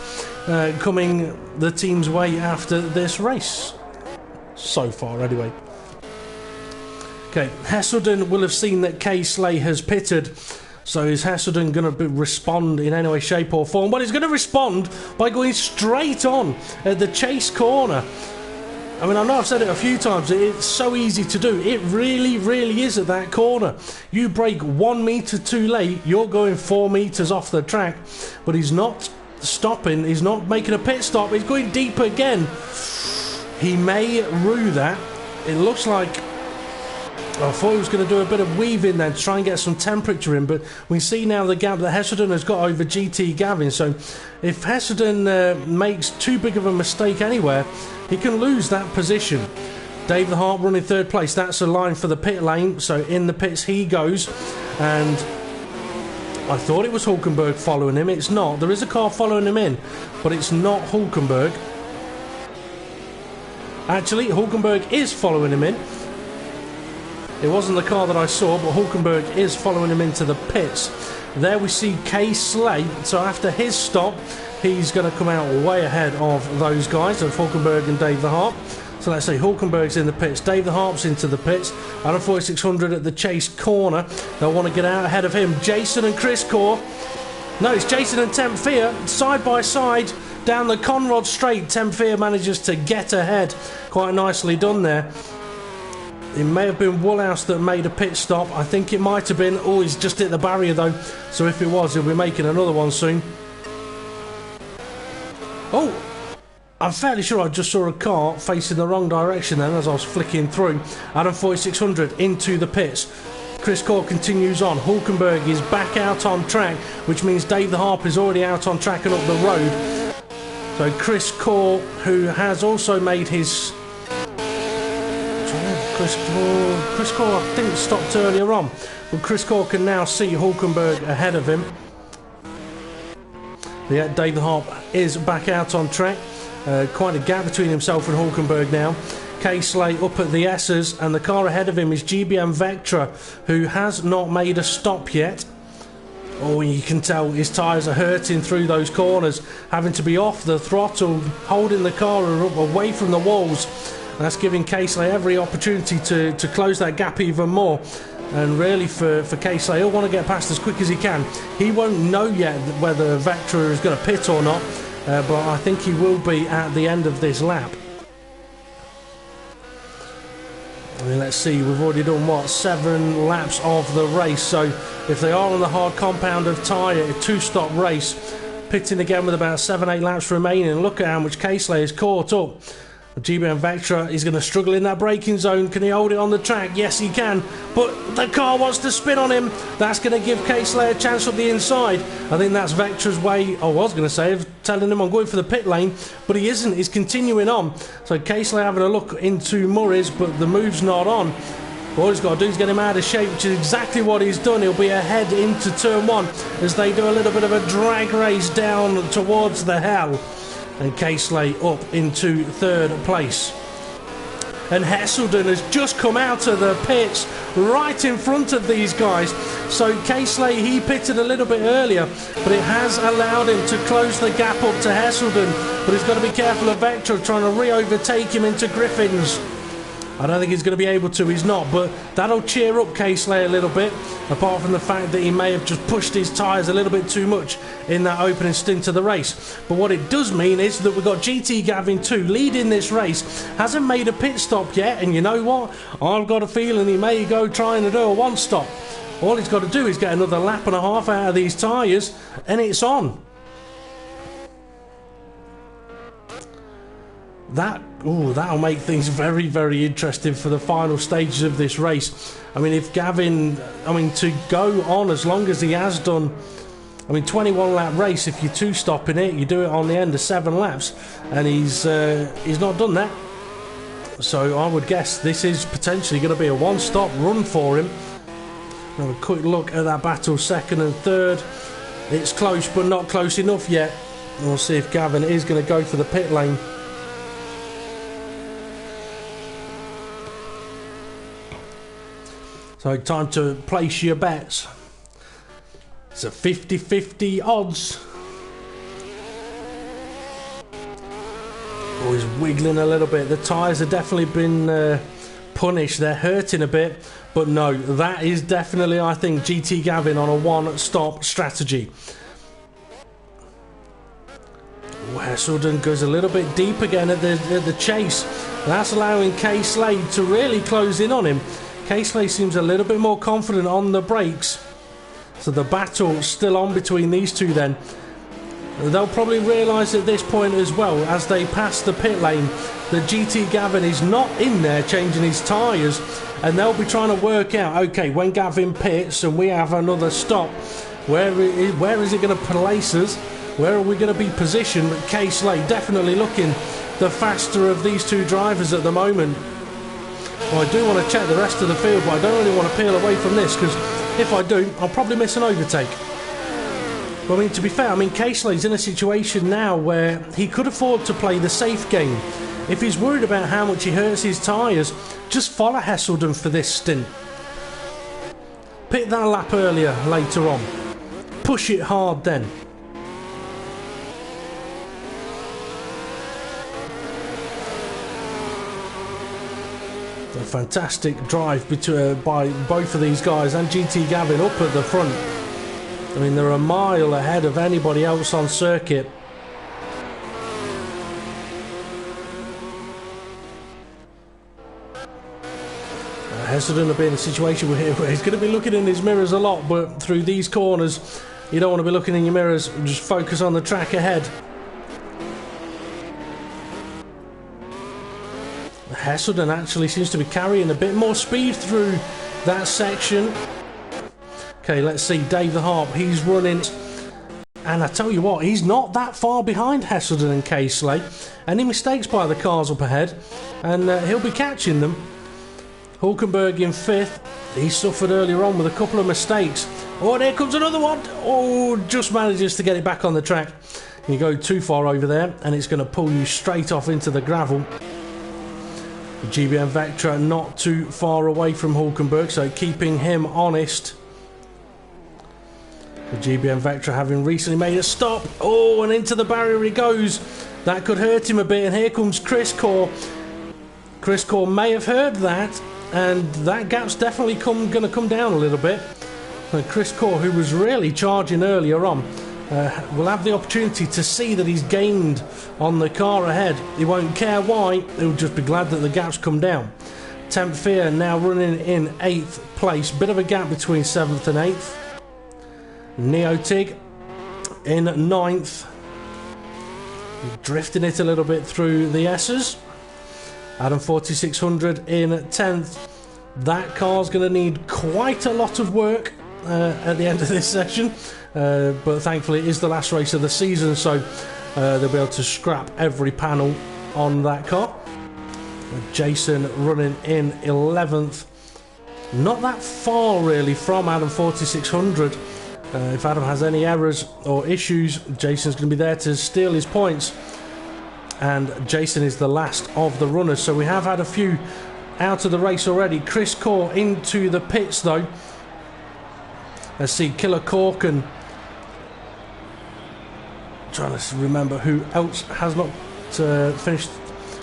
coming the team's way after this race. So far, anyway. Okay, Hesselden will have seen that Kay Slay has pitted. So is Hesselden going to respond in any way, shape or form? Well, he's going to respond by going straight on at the chase corner. I mean, I know I've said it a few times, it's so easy to do. It really, really is at that corner. You brake 1 metre too late, you're going 4 metres off the track. But he's not stopping, he's not making a pit stop, he's going deep again. He may rue that. It looks like... I thought he was going to do a bit of weaving then to try and get some temperature in, but we see now the gap that Hesselden has got over GT Gavin. So if Hesselden makes too big of a mistake anywhere, he can lose that position. Dave the Harp running 3rd place. That's a line for the pit lane, so in the pits he goes. And I thought it was Hulkenberg following him. It's not. There is a car following him in, but it's not Hulkenberg. Actually, Hulkenberg is following him in. It wasn't the car that I saw, but Hulkenberg is following him into the pits. There we see Kay Slay. So after his stop, he's going to come out way ahead of those guys, of Hulkenberg and Dave the Harp. So let's see, Hulkenberg's in the pits, Dave the Harp's into the pits, Adam 4600 at the chase corner. They'll want to get out ahead of him. Jason and Chris Core. No, it's Jason and Tempfear side by side down the Conrod straight. Tempfear manages to get ahead. Quite nicely done there. It may have been Woolhouse that made a pit stop. I think it might have been. Oh, he's just hit the barrier though. So if it was, he'll be making another one soon. Oh, I'm fairly sure I just saw a car facing the wrong direction then as I was flicking through. Adam 4600 into the pits. Chris Core continues on. Hulkenberg is back out on track, which means Dave the Harp is already out on track and up the road. So Chris Core, who has also made his... Chris Core, I think, stopped earlier on. But Chris Core can now see Hulkenberg ahead of him. Yeah, Dave the Harp is back out on track. Quite a gap between himself and Hulkenberg now. K-Slate up at the S's, and the car ahead of him is GBM Vectra, who has not made a stop yet. Oh, you can tell his tyres are hurting through those corners, having to be off the throttle, holding the car away from the walls. That's giving K-Slate every opportunity to close that gap even more. And really for K-Slate, he'll want to get past as quick as he can. He won't know yet whether Vectra is going to pit or not, but I think he will be at the end of this lap. I mean, let's see, we've already done, what, 7 laps of the race. So if they are on the hard compound of tyre, a 2-stop race, pitting again with about 7-8 laps remaining. Look at how much K-Slate is caught up. GBM Vectra is going to struggle in that braking zone. Can he hold it on the track? Yes, he can. But the car wants to spin on him. That's going to give K-Slate a chance up the inside. I think that's Vectra's way, I was going to say, of telling him I'm going for the pit lane. But he isn't. He's continuing on. So K-Slate having a look into Murray's, but the move's not on. All he's got to do is get him out of shape, which is exactly what he's done. He'll be ahead into turn 1 as they do a little bit of a drag race down towards the hell. And K-Slate up into 3rd place. And Hesselden has just come out of the pits right in front of these guys. So K-Slate, he pitted a little bit earlier, but it has allowed him to close the gap up to Hesselden. But he's got to be careful of Vectra trying to re-overtake him into Griffins. I don't think he's going to be able to, he's not, but that'll cheer up K-Slate a little bit, apart from the fact that he may have just pushed his tyres a little bit too much in that opening stint of the race. But what it does mean is that we've got GT Gavin 2 leading this race, hasn't made a pit stop yet, and you know what? I've got a feeling he may go trying to do a 1-stop. All he's got to do is get another lap and a half out of these tyres, and it's on. That'll make things very, very interesting for the final stages of this race. I mean, if Gavin, to go on as long as he has done, 21 lap race, if you're 2-stopping it, you do it on the end of 7 laps, and he's not done that. So I would guess this is potentially going to be a 1-stop run for him. Have a quick look at that battle, 2nd and 3rd. It's close, but not close enough yet. We'll see if Gavin is going to go for the pit lane. So time to place your bets. It's a 50-50 odds. Oh, he's wiggling a little bit. The tyres have definitely been punished. They're hurting a bit. But no, that is definitely, I think, GT Gavin on a 1-stop strategy. Hesselden goes a little bit deep again at the chase. That's allowing K-Slate to really close in on him. K-Slate seems a little bit more confident on the brakes. So the battle still on between these two then. They'll probably realise at this point as well, as they pass the pit lane, that GT Gavin is not in there changing his tyres, and they'll be trying to work out, okay, when Gavin pits and we have another stop, where is it going to place us? Where are we going to be positioned? But K-Slate definitely looking the faster of these two drivers at the moment. Well, I do want to check the rest of the field, but I don't really want to peel away from this, because if I do, I'll probably miss an overtake. But to be fair, K-Slate's in a situation now where he could afford to play the safe game. If he's worried about how much he hurts his tyres, just follow Hesselden for this stint. Pit that lap earlier, later on. Push it hard then. A fantastic drive by both of these guys, and GT Gavin up at the front. I mean, they're a mile ahead of anybody else on circuit. Hesselden will be in a situation where he's going to be looking in his mirrors a lot, but through these corners you don't want to be looking in your mirrors, just focus on the track ahead. Hesselden actually seems to be carrying a bit more speed through that section. Okay, let's see, Dave the Harp, he's running, and I tell you what, he's not that far behind Hesselden and Casely. Any mistakes by the cars up ahead and he'll be catching them. Hulkenberg in 5th. He suffered earlier on with a couple of mistakes. Oh, there comes another one. Oh, just manages to get it back on the track. You go too far over there and it's going to pull you straight off into the gravel. The GBM Vectra not too far away from Hulkenberg, so keeping him honest. The GBM Vectra having recently made a stop. Oh, and into the barrier he goes. That could hurt him a bit, and here comes Chris Core. Chris Core may have heard that, and that gap's definitely going to come down a little bit. And Chris Core, who was really charging earlier on, will have the opportunity to see that he's gained on the car ahead. He won't care why, he'll just be glad that the gap's come down. Temp Fear now running in 8th place, bit of a gap between 7th and 8th. Neotig in 9th, drifting it a little bit through the S's. Adam 4600 in 10th. That car's going to need quite a lot of work at the end of this session, but thankfully it is the last race of the season, so they'll be able to scrap every panel on that car. Jason running in 11th, not that far really from Adam 4600. If Adam has any errors or issues, Jason's going to be there to steal his points. And Jason is the last of the runners, so we have had a few out of the race already. Chris Core into the pits though. Let's see, Killer Corkin. Trying to remember who else has not finished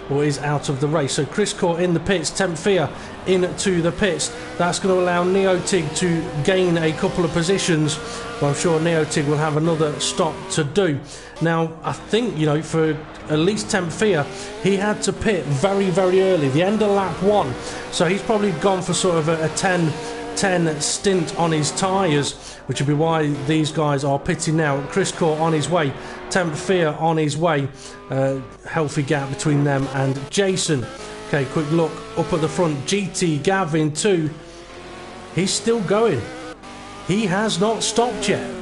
or is out of the race. So Chris Core in the pits, Temp Fear into the pits. That's going to allow Neotig to gain a couple of positions, but I'm sure Neotig will have another stop to do. Now, I think, you know, for at least Temp Fear, he had to pit very, very early, the end of lap 1. So he's probably gone for sort of a 10 stint on his tyres, which would be why these guys are pitting now. Chris Core on his way, Temp Fear on his way. Healthy gap between them and Jason. Okay, quick look up at the front. GT Gavin 2. He's still going. He has not stopped yet.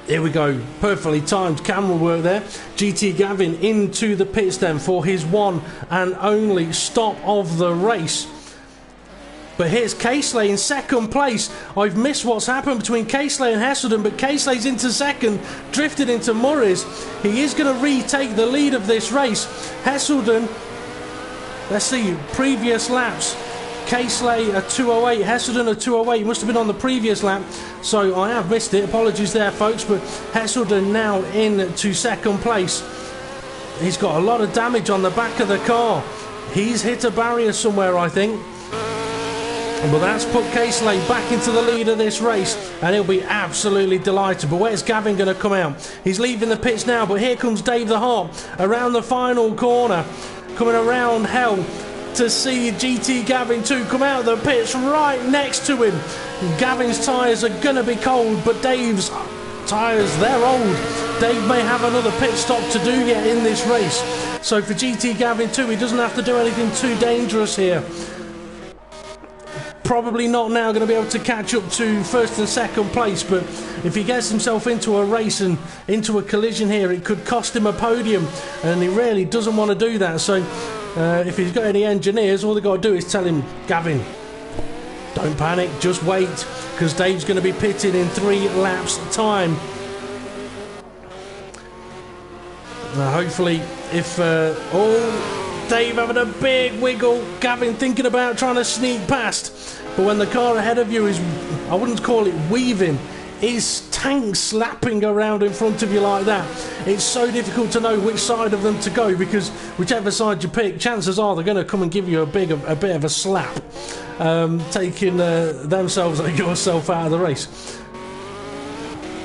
Here we go, perfectly timed camera work there. GT Gavin into the pits then for his one and only stop of the race. But here's Casely in second place. I've missed what's happened between Casely and Hesselden, but Casely's into second, drifted into Murray's. He is going to retake the lead of this race. Hesselden, let's see, previous laps. Casely a 208, Hesselden a 208, must have been on the previous lap, so I have missed it, apologies there folks, but Hesselden now into second place. He's got a lot of damage on the back of the car. He's hit a barrier somewhere, I think. But that's put Casely back into the lead of this race, and he'll be absolutely delighted. But where's Gavin going to come out? He's leaving the pits now, but here comes Dave the Harp around the final corner, coming around hell to see GT Gavin 2 come out of the pits right next to him. Gavin's tyres are going to be cold, but Dave's tyres, they're old. Dave may have another pit stop to do yet in this race. So for GT Gavin 2, he doesn't have to do anything too dangerous here. Probably not now going to be able to catch up to first and second place, but if he gets himself into a race and into a collision here, it could cost him a podium, and he really doesn't want to do that. So if he's got any engineers, all they've got to do is tell him, Gavin, don't panic, just wait, because Dave's going to be pitting in 3 laps time. Hopefully, if Dave having a big wiggle, Gavin thinking about trying to sneak past, but when the car ahead of you is, I wouldn't call it weaving, is tanks slapping around in front of you like that, it's so difficult to know which side of them to go, because whichever side you pick, chances are they're going to come and give you a bit of a slap, taking themselves and yourself out of the race.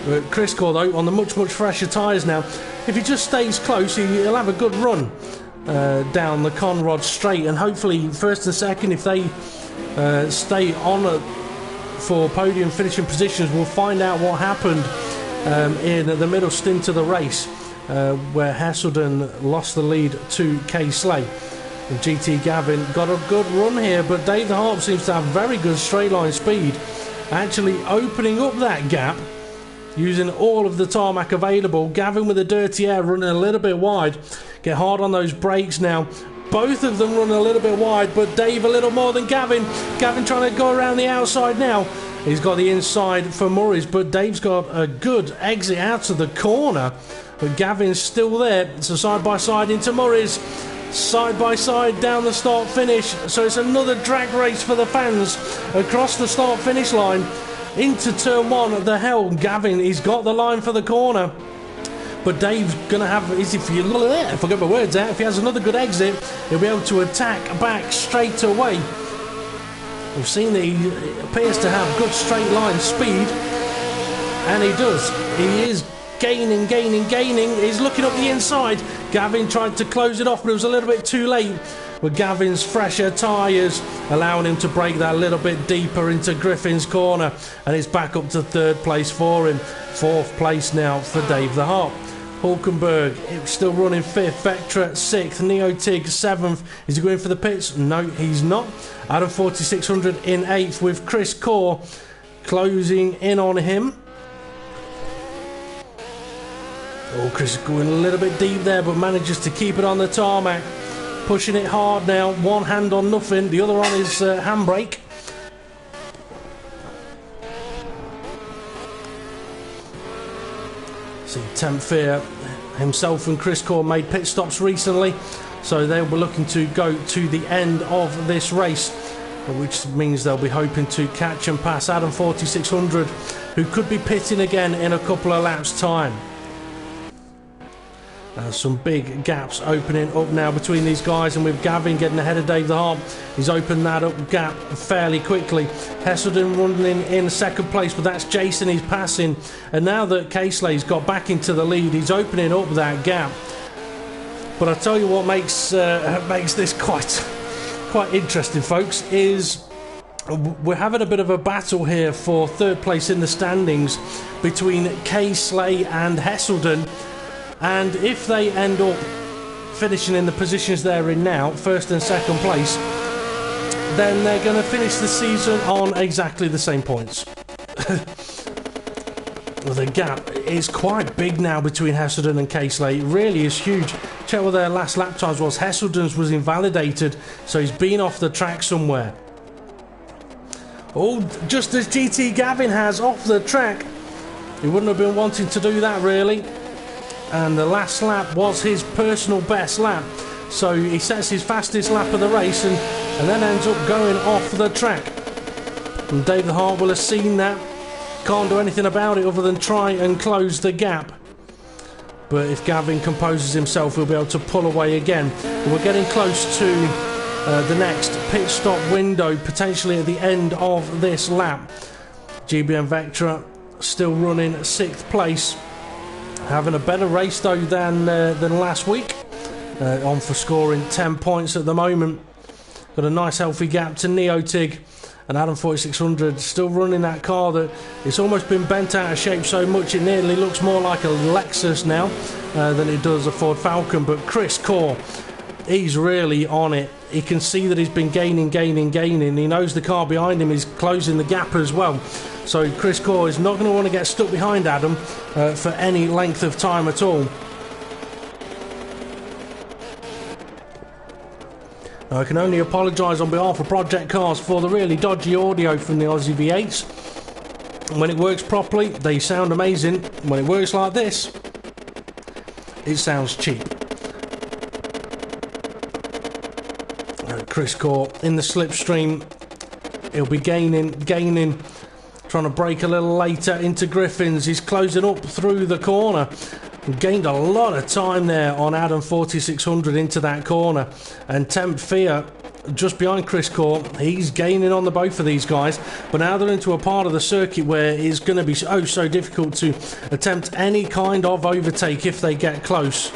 But Chris Core, though, on the much fresher tyres now, if he just stays close, he'll have a good run down the Conrod straight, and hopefully first and second, if they stay on for podium finishing positions, we'll find out what happened in the middle stint of the race, where Hesselden lost the lead to Kay Slay. And GT Gavin got a good run here, but Dave the Harp seems to have very good straight line speed, actually opening up that gap using all of the tarmac available. Gavin with a dirty air running a little bit wide. Get hard on those brakes now. Both of them running a little bit wide, but Dave a little more than Gavin. Gavin trying to go around the outside now. He's got the inside for Murray's, but Dave's got a good exit out of the corner. But Gavin's still there. It's a side by side into Murray's. Side by side down the start finish. So it's another drag race for the fans across the start finish line. Into turn one at the helm. Gavin, he's got the line for the corner. But Dave's going to have, if I get my words out, if he has another good exit, he'll be able to attack back straight away. We've seen that he appears to have good straight line speed. And he does. He is gaining. He's looking up the inside. Gavin tried to close it off, but it was a little bit too late. With Gavin's fresher tyres allowing him to break that a little bit deeper into Griffin's corner, and it's back up to third place for him. Fourth place now for Dave the Harp. Hulkenberg still running fifth, Vectra sixth, Neotig 7th. Is he going for the pits? No, he's not. Adam 4600 in 8th, with Chris Core closing in on him. Oh, Chris is going a little bit deep there, but manages to keep it on the tarmac. Pushing it hard now, one hand on nothing, the other on his handbrake. See, Tempfear himself and Chris Core made pit stops recently, so they'll be looking to go to the end of this race, which means they'll be hoping to catch and pass Adam 4600, who could be pitting again in a couple of laps' time. Some big gaps opening up now between these guys, and with Gavin getting ahead of Dave the Harp, he's opened that up gap fairly quickly. Hesselden running in second place, but that's Jason he's passing, and now that Caslay's got back into the lead, he's opening up that gap. But I tell you what makes this quite interesting, folks, is we're having a bit of a battle here for third place in the standings between Casley and Hesselden. And if they end up finishing in the positions they're in now, first and second place, then they're going to finish the season on exactly the same points. Well, the gap is quite big now between Hesselden and Casley. It really is huge. Check what their last lap times was. Hesselden's was invalidated, so he's been off the track somewhere. Oh, just as GT Gavin has off the track. He wouldn't have been wanting to do that, really. And the last lap was his personal best lap, so he sets his fastest lap of the race and then ends up going off the track. And Dave the Hart will have seen that, can't do anything about it other than try and close the gap. But if Gavin composes himself, he'll be able to pull away again. And we're getting close to the next pit stop window, potentially at the end of this lap. GBM Vectra still running 6th place. Having a better race though than last week, on for scoring 10 points at the moment. Got a nice healthy gap to Neotig, and Adam 4600 still running that car that it's almost been bent out of shape so much it nearly looks more like a Lexus now than it does a Ford Falcon. But Chris Core, he's really on it. He can see that he's been gaining. He knows the car behind him is closing the gap as well. So Chris Core is not going to want to get stuck behind Adam for any length of time at all. Now, I can only apologise on behalf of Project Cars for the really dodgy audio from the Aussie V8s. And when it works properly, they sound amazing. When it works like this, it sounds cheap. Chris Core in the slipstream. He'll be gaining, trying to break a little later into Griffins. He's closing up through the corner. Gained a lot of time there on Adam 4600 into that corner. And Temp Fear just behind Chris Core. He's gaining on the both of these guys. But now they're into a part of the circuit where it's going to be so difficult to attempt any kind of overtake if they get close.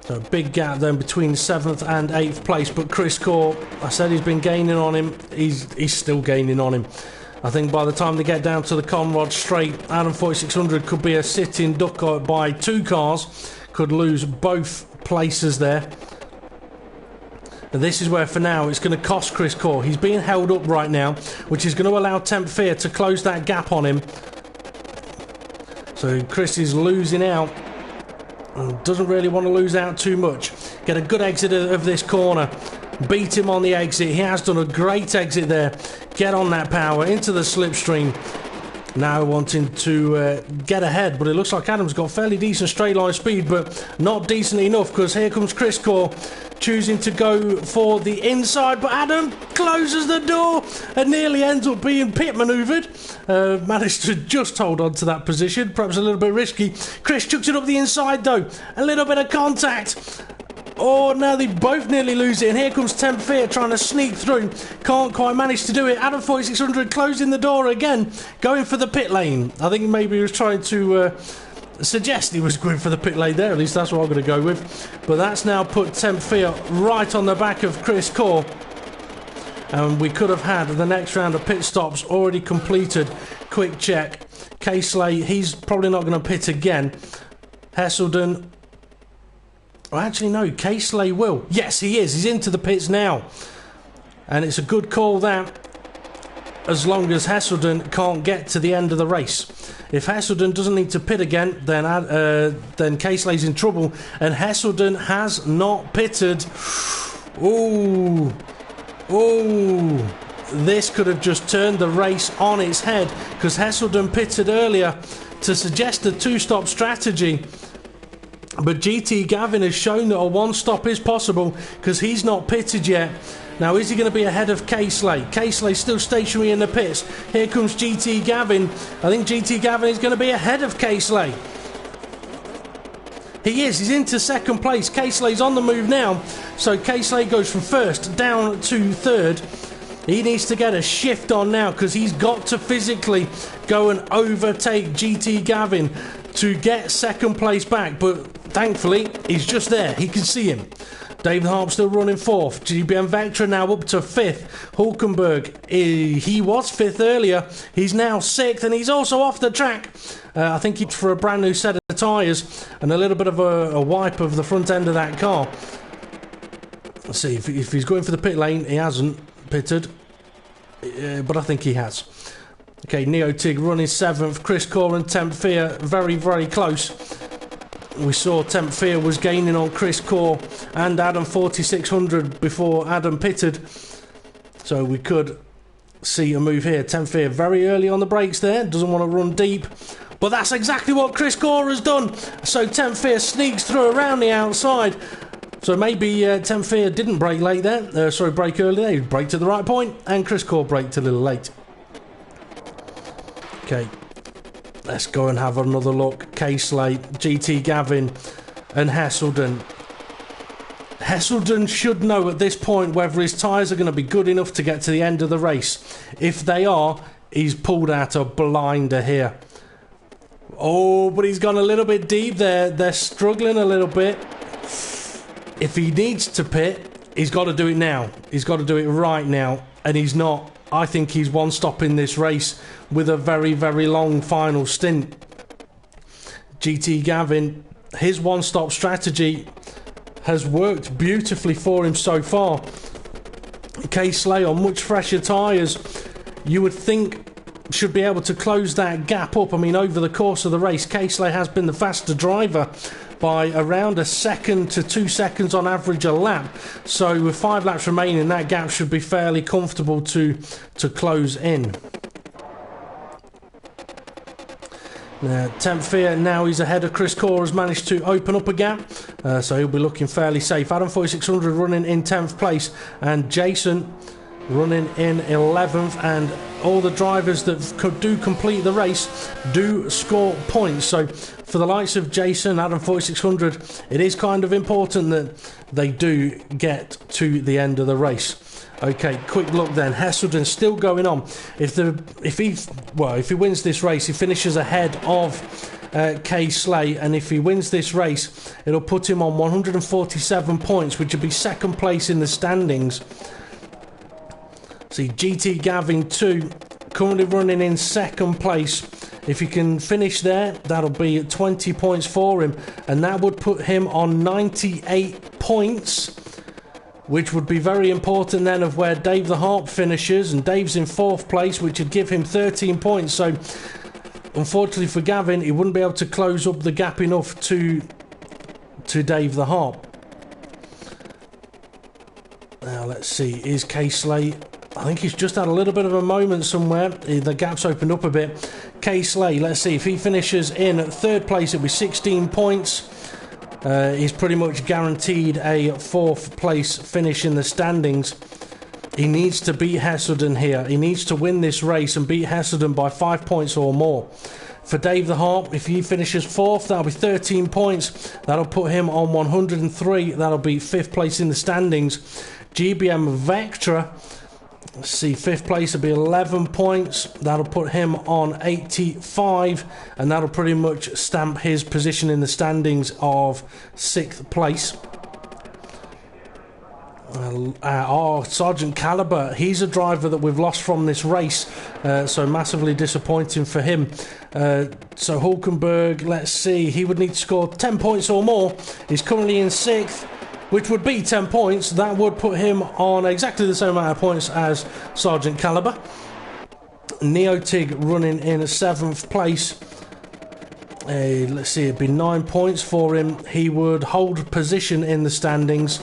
So a big gap then between 7th and 8th place, but Chris Core, I said he's been gaining on him, he's still gaining on him. I think by the time they get down to the Conrod straight, Adam 4600 could be a sitting duck by 2 cars, could lose both places there. And this is where for now it's going to cost Chris Core. He's being held up right now, which is going to allow Temp Fear to close that gap on him. So Chris is losing out. Doesn't really want to lose out too much. Get a good exit of this corner. Beat him on the exit. He has done a great exit there. Get on that power into the slipstream. Now wanting to get ahead, but it looks like Adam's got fairly decent straight line speed, but not decent enough, because here comes Chris Core choosing to go for the inside, but Adam closes the door and nearly ends up being pit manoeuvred. Managed to just hold on to that position, perhaps a little bit risky. Chris chucks it up the inside though, a little bit of contact. Oh, now they both nearly lose it, and here comes Temp Fear trying to sneak through. Can't quite manage to do it. Adam 4600 closing the door again, going for the pit lane. I think maybe he was trying to suggest he was going for the pit lane there, at least that's what I'm going to go with. But that's now put Temp Fear right on the back of Chris Core. And we could have had the next round of pit stops already completed. Quick check. Casely, he's probably not going to pit again. Hesselden... Well, actually, no, Casely will. Yes, he is. He's into the pits now. And it's a good call that, as long as Hesselden can't get to the end of the race. If Hesselden doesn't need to pit again, then Casely's in trouble. And Hesselden has not pitted. Ooh. Ooh. This could have just turned the race on its head, because Hesselden pitted earlier to suggest a 2-stop strategy. But GT Gavin has shown that a 1-stop is possible, because he's not pitted yet. Now, is he going to be ahead of Casely? Casely's still stationary in the pits. Here comes GT Gavin. I think GT Gavin is going to be ahead of Casely. He is. He's into 2nd place. Casely's on the move now. So Casely goes from 1st down to 3rd. He needs to get a shift on now, because he's got to physically go and overtake GT Gavin to get 2nd place back. But thankfully, he's just there. He can see him. David Harp still running 4th. GBM Vectra now up to 5th. Hulkenberg, he was 5th earlier. He's now 6th, and he's also off the track. I think he's for a brand new set of tyres and a little bit of a wipe of the front end of that car. Let's see, if he's going for the pit lane, he hasn't pitted. But I think he has. Okay, Neotig running 7th. Chris Core and Temp Fear very, very close. We saw Temp Fear was gaining on Chris Core and Adam 4600 before Adam pitted. So we could see a move here. Temp Fear very early on the brakes there. Doesn't want to run deep. But that's exactly what Chris Core has done. So Temp Fear sneaks through around the outside. So maybe Temp Fear didn't brake late there. Brake early there. He braked at the right point. And Chris Core braked a little late. Okay. Let's go and have another look. Casely, GT Gavin and Hesselden. Hesselden should know at this point whether his tyres are going to be good enough to get to the end of the race. If they are, he's pulled out a blinder here. Oh, but he's gone a little bit deep there. They're struggling a little bit. If he needs to pit, he's got to do it now. He's got to do it right now. And he's not. I think he's 1-stop in this race with a very, very long final stint. GT Gavin, his 1-stop strategy has worked beautifully for him so far. Casely on much fresher tyres, you would think should be able to close that gap up. I mean, over the course of the race, Casely has been the faster driver by around 1 second to 2 seconds on average a lap. So with 5 laps remaining, that gap should be fairly comfortable to close in. Tempfear, now he's ahead of Chris Core, has managed to open up a gap, so he'll be looking fairly safe. Adam 4600 running in 10th place, and Jason running in 11th, and all the drivers that do complete the race do score points. So for the likes of Jason, Adam 4600, it is kind of important that they do get to the end of the race. Okay, quick look then. Heselden still going on. If he wins this race, he finishes ahead of Kay Slay, and if he wins this race, it'll put him on 147 points, which would be second place in the standings. See, GT Gavin 2 currently running in second place. If he can finish there, that'll be 20 points for him, and that would put him on 98 points, which would be very important then of where Dave the Harp finishes, and Dave's in 4th place, which would give him 13 points. So unfortunately for Gavin, he wouldn't be able to close up the gap enough to Dave the Harp. Now let's see, is K-Slay? I think he's just had a little bit of a moment somewhere. The gap's opened up a bit. K-Slay, let's see, if he finishes in 3rd place, it'll be 16 points. He's pretty much guaranteed a 4th place finish in the standings. He needs to beat Heselden here. He needs to win this race and beat Heselden by 5 points or more. For Dave the Harp, if he finishes 4th, that'll be 13 points. That'll put him on 103. That'll be 5th place in the standings. GBM Vectra, let's see, 5th place will be 11 points. That'll put him on 85, and that'll pretty much stamp his position in the standings of 6th place. Sergeant Caliber, he's a driver that we've lost from this race, so massively disappointing for him. So Hulkenberg, let's see, he would need to score 10 points or more. He's currently in 6th, which would be 10 points. That would put him on exactly the same amount of points as Sergeant Caliber. Neotig running in 7th place. Let's see, it'd be 9 points for him. He would hold position in the standings.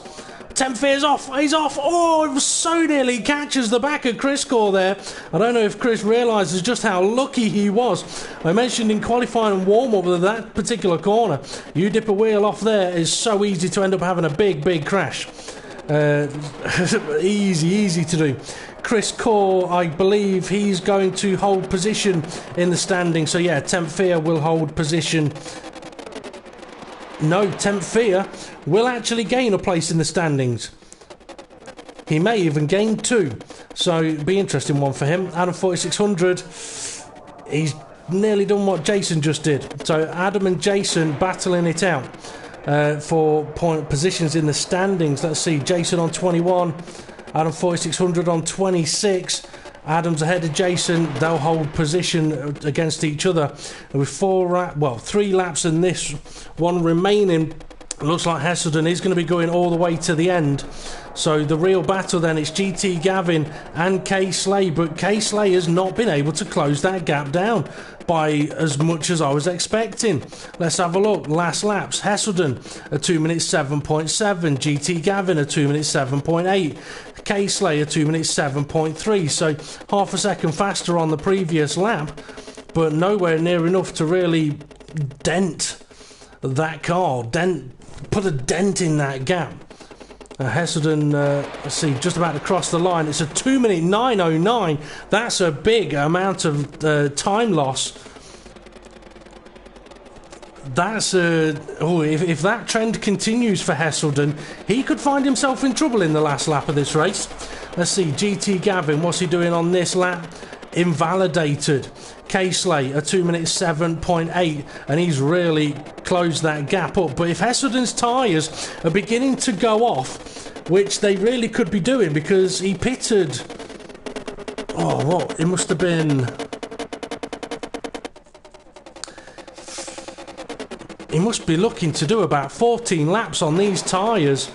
Tempfear's off, he's off. Oh, it was so nearly catches the back of Chris Core there. I don't know if Chris realises just how lucky he was. I mentioned in qualifying and warm-up that particular corner, you dip a wheel off there, is so easy to end up having a big crash. Easy to do. Chris Core, I believe he's going to hold position in the standing. So yeah, Tempfear will hold position. No, Tempfear will actually gain a place in the standings. He may even gain 2. So it'll be an interesting one for him. Adam 4600, he's nearly done what Jason just did. So Adam and Jason battling it out for point positions in the standings. Let's see, Jason on 21, Adam 4600 on 26. Adam's ahead of Jason. They'll hold position against each other with 3 laps and this one remaining. Looks like Heselden is going to be going all the way to the end. So the real battle then, it's GT Gavin and K Slay, but K Slay has not been able to close that gap down by as much as I was expecting. Let's have a look. Last laps, Heselden a 2 minutes 7.7, GT Gavin a 2 minutes 7.8, K Slay a 2 minutes 7.3, so half a second faster on the previous lap, but nowhere near enough to really dent that car, put a dent in that gap. Heselden, let's see, just about to cross the line. It's a 2 minute 9.09. That's a big amount of time loss. That's if that trend continues for Heselden, he could find himself in trouble in the last lap of this race. Let's see, GT Gavin, what's he doing on this lap? Invalidated. K-Slay a 2 minute 7.8, and he's really closed that gap up. But if Heselden's tyres are beginning to go off, which they really could be doing, because he pitted, it must have been, he must be looking to do about 14 laps on these tyres.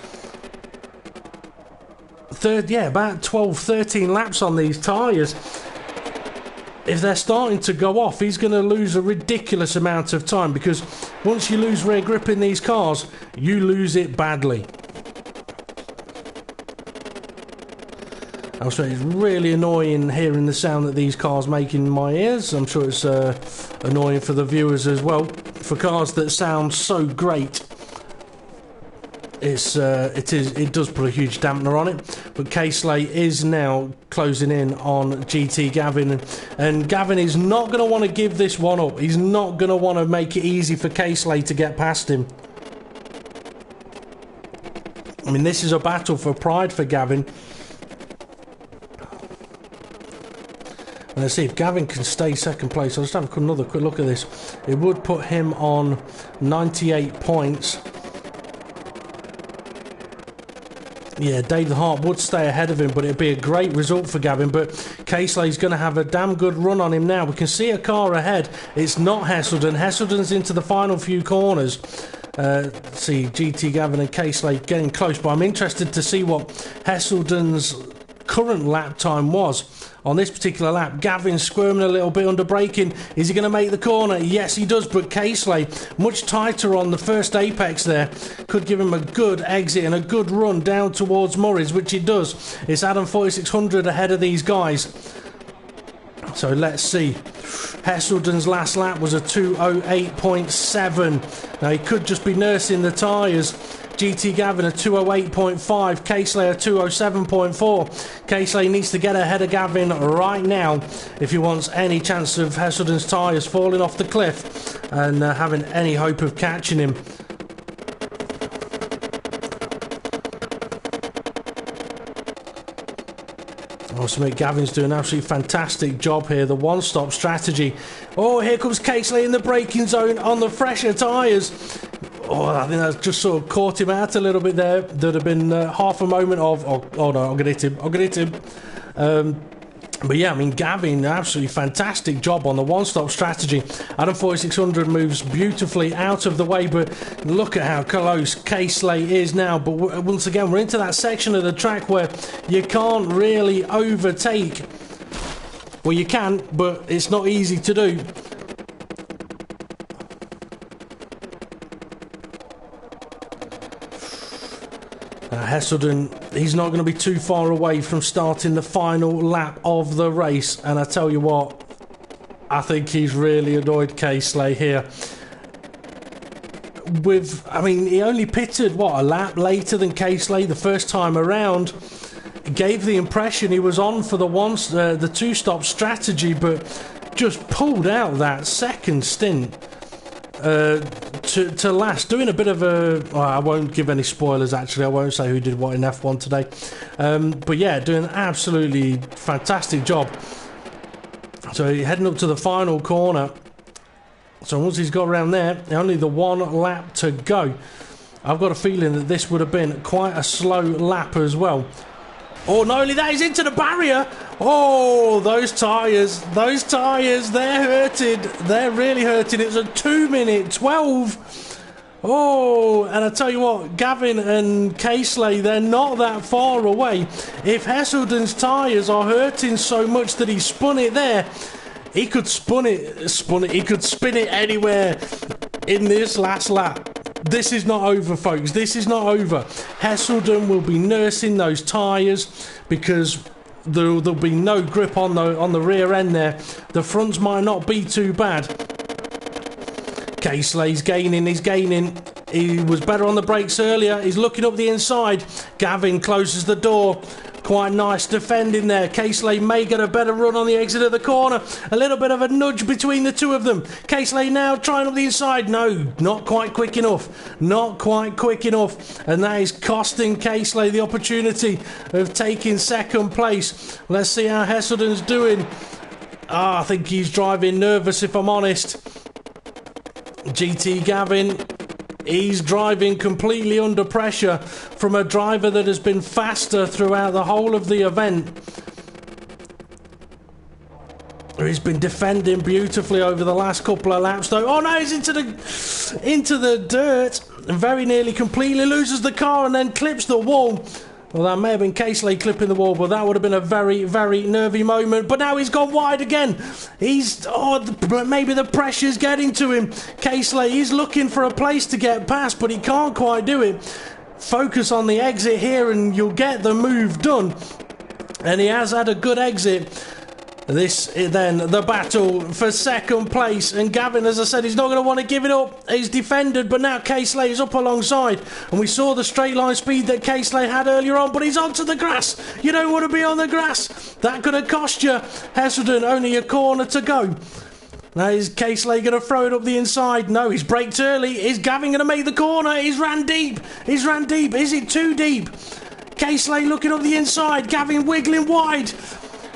About 12, 13 laps on these tyres. If they're starting to go off, he's going to lose a ridiculous amount of time, because once you lose rear grip in these cars, you lose it badly. Also, it's really annoying hearing the sound that these cars make in my ears. I'm sure it's annoying for the viewers as well. For cars that sound so great, it does put a huge dampener on it. But K-Slay is now closing in on GT Gavin, and Gavin is not going to want to give this one up. He's not going to want to make it easy for K-Slay to get past him. I mean, this is a battle for pride for Gavin. And let's see if Gavin can stay second place. I'll just have another quick look at this. It would put him on 98 points. Yeah, Dave the Heart would stay ahead of him, but it'd be a great result for Gavin. But K-Slay's going to have a damn good run on him now. We can see a car ahead. It's not Hesselden. Hesselden's into the final few corners. See GT Gavin and K-Slay getting close, but I'm interested to see what Hesselden's current lap time was on this particular lap. Gavin squirming a little bit under braking. Is he going to make the corner? Yes, he does, but K-Slay much tighter on the first apex there. Could give him a good exit and a good run down towards Murray's, which he does. It's Adam 4600 ahead of these guys. So let's see. Hesselden's last lap was a 2:08.7. Now he could just be nursing the tyres. GT Gavin a 2:08.5. K-Slay a 2:07.4. K-Slay needs to get ahead of Gavin right now if he wants any chance of Hesselden's tyres falling off the cliff and having any hope of catching him. Also, Gavin's doing an absolutely fantastic job here. The one-stop strategy. Oh, here comes K-Slay in the braking zone on the fresher tyres. Oh, I think that's just sort of caught him out a little bit there. There'd have been half a moment of, oh no, I'm going to hit him. I'm going to hit him. But yeah, I mean, Gavin, absolutely fantastic job on the one-stop strategy. Adam 4600 moves beautifully out of the way, but look at how close K-Slay is now. But once again, we're into that section of the track where you can't really overtake. Well, you can, but it's not easy to do. Hesselden, he's not going to be too far away from starting the final lap of the race, and I tell you what, I think he's really annoyed K-Slay here. I mean, he only pitted, what, a lap later than K-Slay the first time around. It gave the impression he was on for the two-stop strategy, but just pulled out that second stint to last, doing a bit of a... Well, I won't give any spoilers, actually. I won't say who did what in F1 today. But yeah, doing an absolutely fantastic job. So heading up to the final corner. So once he's got around there, only the one lap to go. I've got a feeling that this would have been quite a slow lap as well. Oh, not only that, he's into the barrier. Oh, those tyres, they're hurting. They're really hurting. It was a 2:12. Oh, and I tell you what, Gavin and K-Slay, they're not that far away. If Hesselden's tyres are hurting so much that he spun it there, he could he could spin it anywhere in this last lap. This is not over, folks. This is not over. Hesselden will be nursing those tyres because there'll be no grip on the rear end there. The fronts might not be too bad. K-Slay's gaining. He's gaining. He was better on the brakes earlier. He's looking up the inside. Gavin closes the door. Quite nice defending there. K-Slay may get a better run on the exit of the corner. A little bit of a nudge between the two of them. K-Slay now trying up the inside. No, not quite quick enough. Not quite quick enough. And that is costing K-Slay the opportunity of taking second place. Let's see how Hesselden's doing. I think he's driving nervous, if I'm honest. GT Gavin, he's driving completely under pressure from a driver that has been faster throughout the whole of the event. He's been defending beautifully over the last couple of laps though. Oh no, he's into the dirt and very nearly completely loses the car and then clips the wall. Well, that may have been K-Slay clipping the wall, but that would have been a very, very nervy moment. But now he's gone wide again. Maybe the pressure's getting to him. K-Slay, he's looking for a place to get past, but he can't quite do it. Focus on the exit here and you'll get the move done. and he has had a good exit. This then the battle for second place, and Gavin, as I said, he's not going to want to give it up. He's defended, but now K-Slay is up alongside, and we saw the straight line speed that K-Slay had earlier on, but he's onto the grass. You don't want to be on the grass. That could have cost you. Heselden, only a corner to go. Now is K-Slay going to throw it up the inside? No, he's braked early. Is Gavin going to make the corner? He's ran deep. He's ran deep. Is it too deep? K-Slay looking up the inside. Gavin wiggling wide.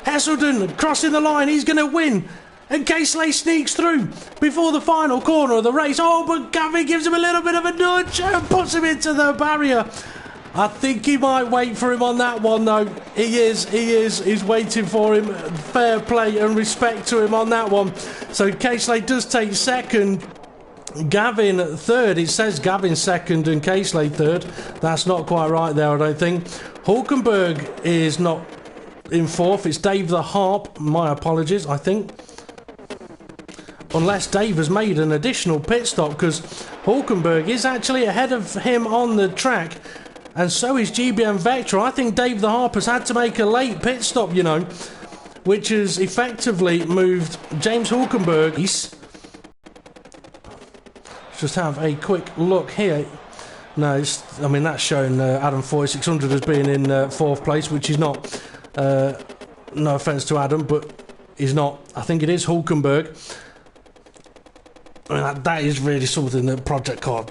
Heselden crossing the line, he's going to win, and K-Slay sneaks through before the final corner of the race. Oh, but Gavin gives him a little bit of a nudge and puts him into the barrier. I think he might wait for him on that one, though. He is. He's waiting for him. Fair play and respect to him on that one. So K-Slay does take second. Gavin third. It says Gavin second and K-Slay third. That's not quite right there, I don't think. Hulkenberg is not in fourth. It's Dave the Harp. My apologies, I think. Unless Dave has made an additional pit stop, because Hulkenberg is actually ahead of him on the track, and so is GBM Vectra. I think Dave the Harp has had to make a late pit stop, you know, which has effectively moved James Hulkenberg. Let's just have a quick look here. No, I mean, that's showing Adam 4600 as being in fourth place, which is not. No offence to Adam, but he's not. I think it is Hulkenberg. I mean, that is really something that Project Car,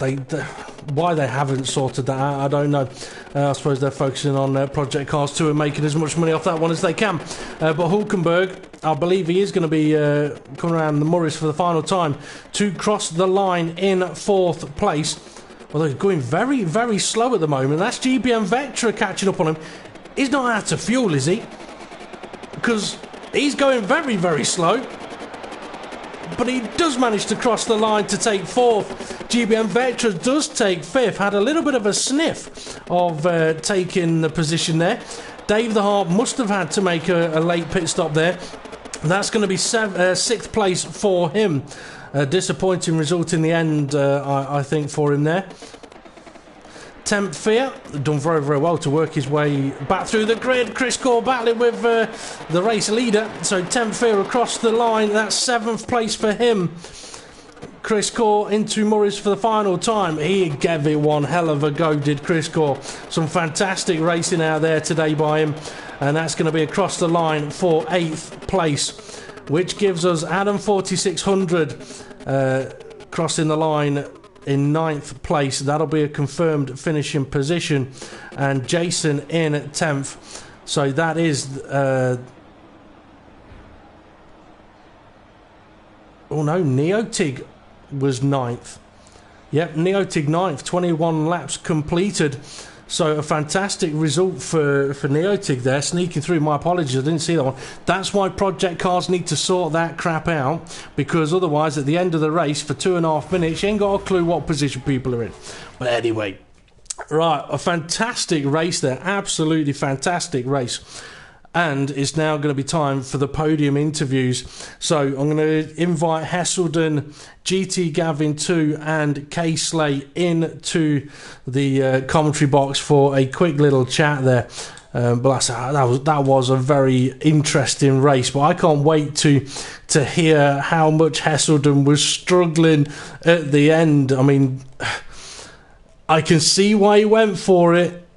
why they haven't sorted that out, I don't know. I suppose they're focusing on Project Cars 2 and making as much money off that one as they can. But Hulkenberg, I believe he is going to be coming around the Morris for the final time to cross the line in fourth place. Although he's going very, very slow at the moment. That's GBM Vectra catching up on him. He's not out of fuel, is he? Because he's going very, very slow. But he does manage to cross the line to take fourth. GBM Vectra does take fifth. Had a little bit of a sniff of taking the position there. Dave the Harp must have had to make a late pit stop there. That's going to be sixth place for him. A disappointing result in the end, I think, for him there. Temp Fear done very, very well to work his way back through the grid. Chris Gore battling with the race leader. So Temp Fear across the line. That's seventh place for him. Chris Gore into Morris for the final time. He gave it one hell of a go, did Chris Gore. Some fantastic racing out there today by him. And that's going to be across the line for eighth place, which gives us Adam 4600 crossing the line in ninth place. That'll be a confirmed finishing position, and Jason in at 10th. So that is oh no, Neotig was ninth. Yep, Neotig ninth, 21 laps completed. So a fantastic result for Neotig there, sneaking through. My apologies, I didn't see that one. That's why Project Cars need to sort that crap out, because otherwise at the end of the race for 2.5 minutes you ain't got a clue what position people are in. But anyway, right, a fantastic race there, absolutely fantastic race. And it's now going to be time for the podium interviews. So I'm going to invite Heselden, GT Gavin 2 and K-Slay into the commentary box for a quick little chat there. But that was a very interesting race. But I can't wait to hear how much Heselden was struggling at the end. I mean, I can see why he went for it,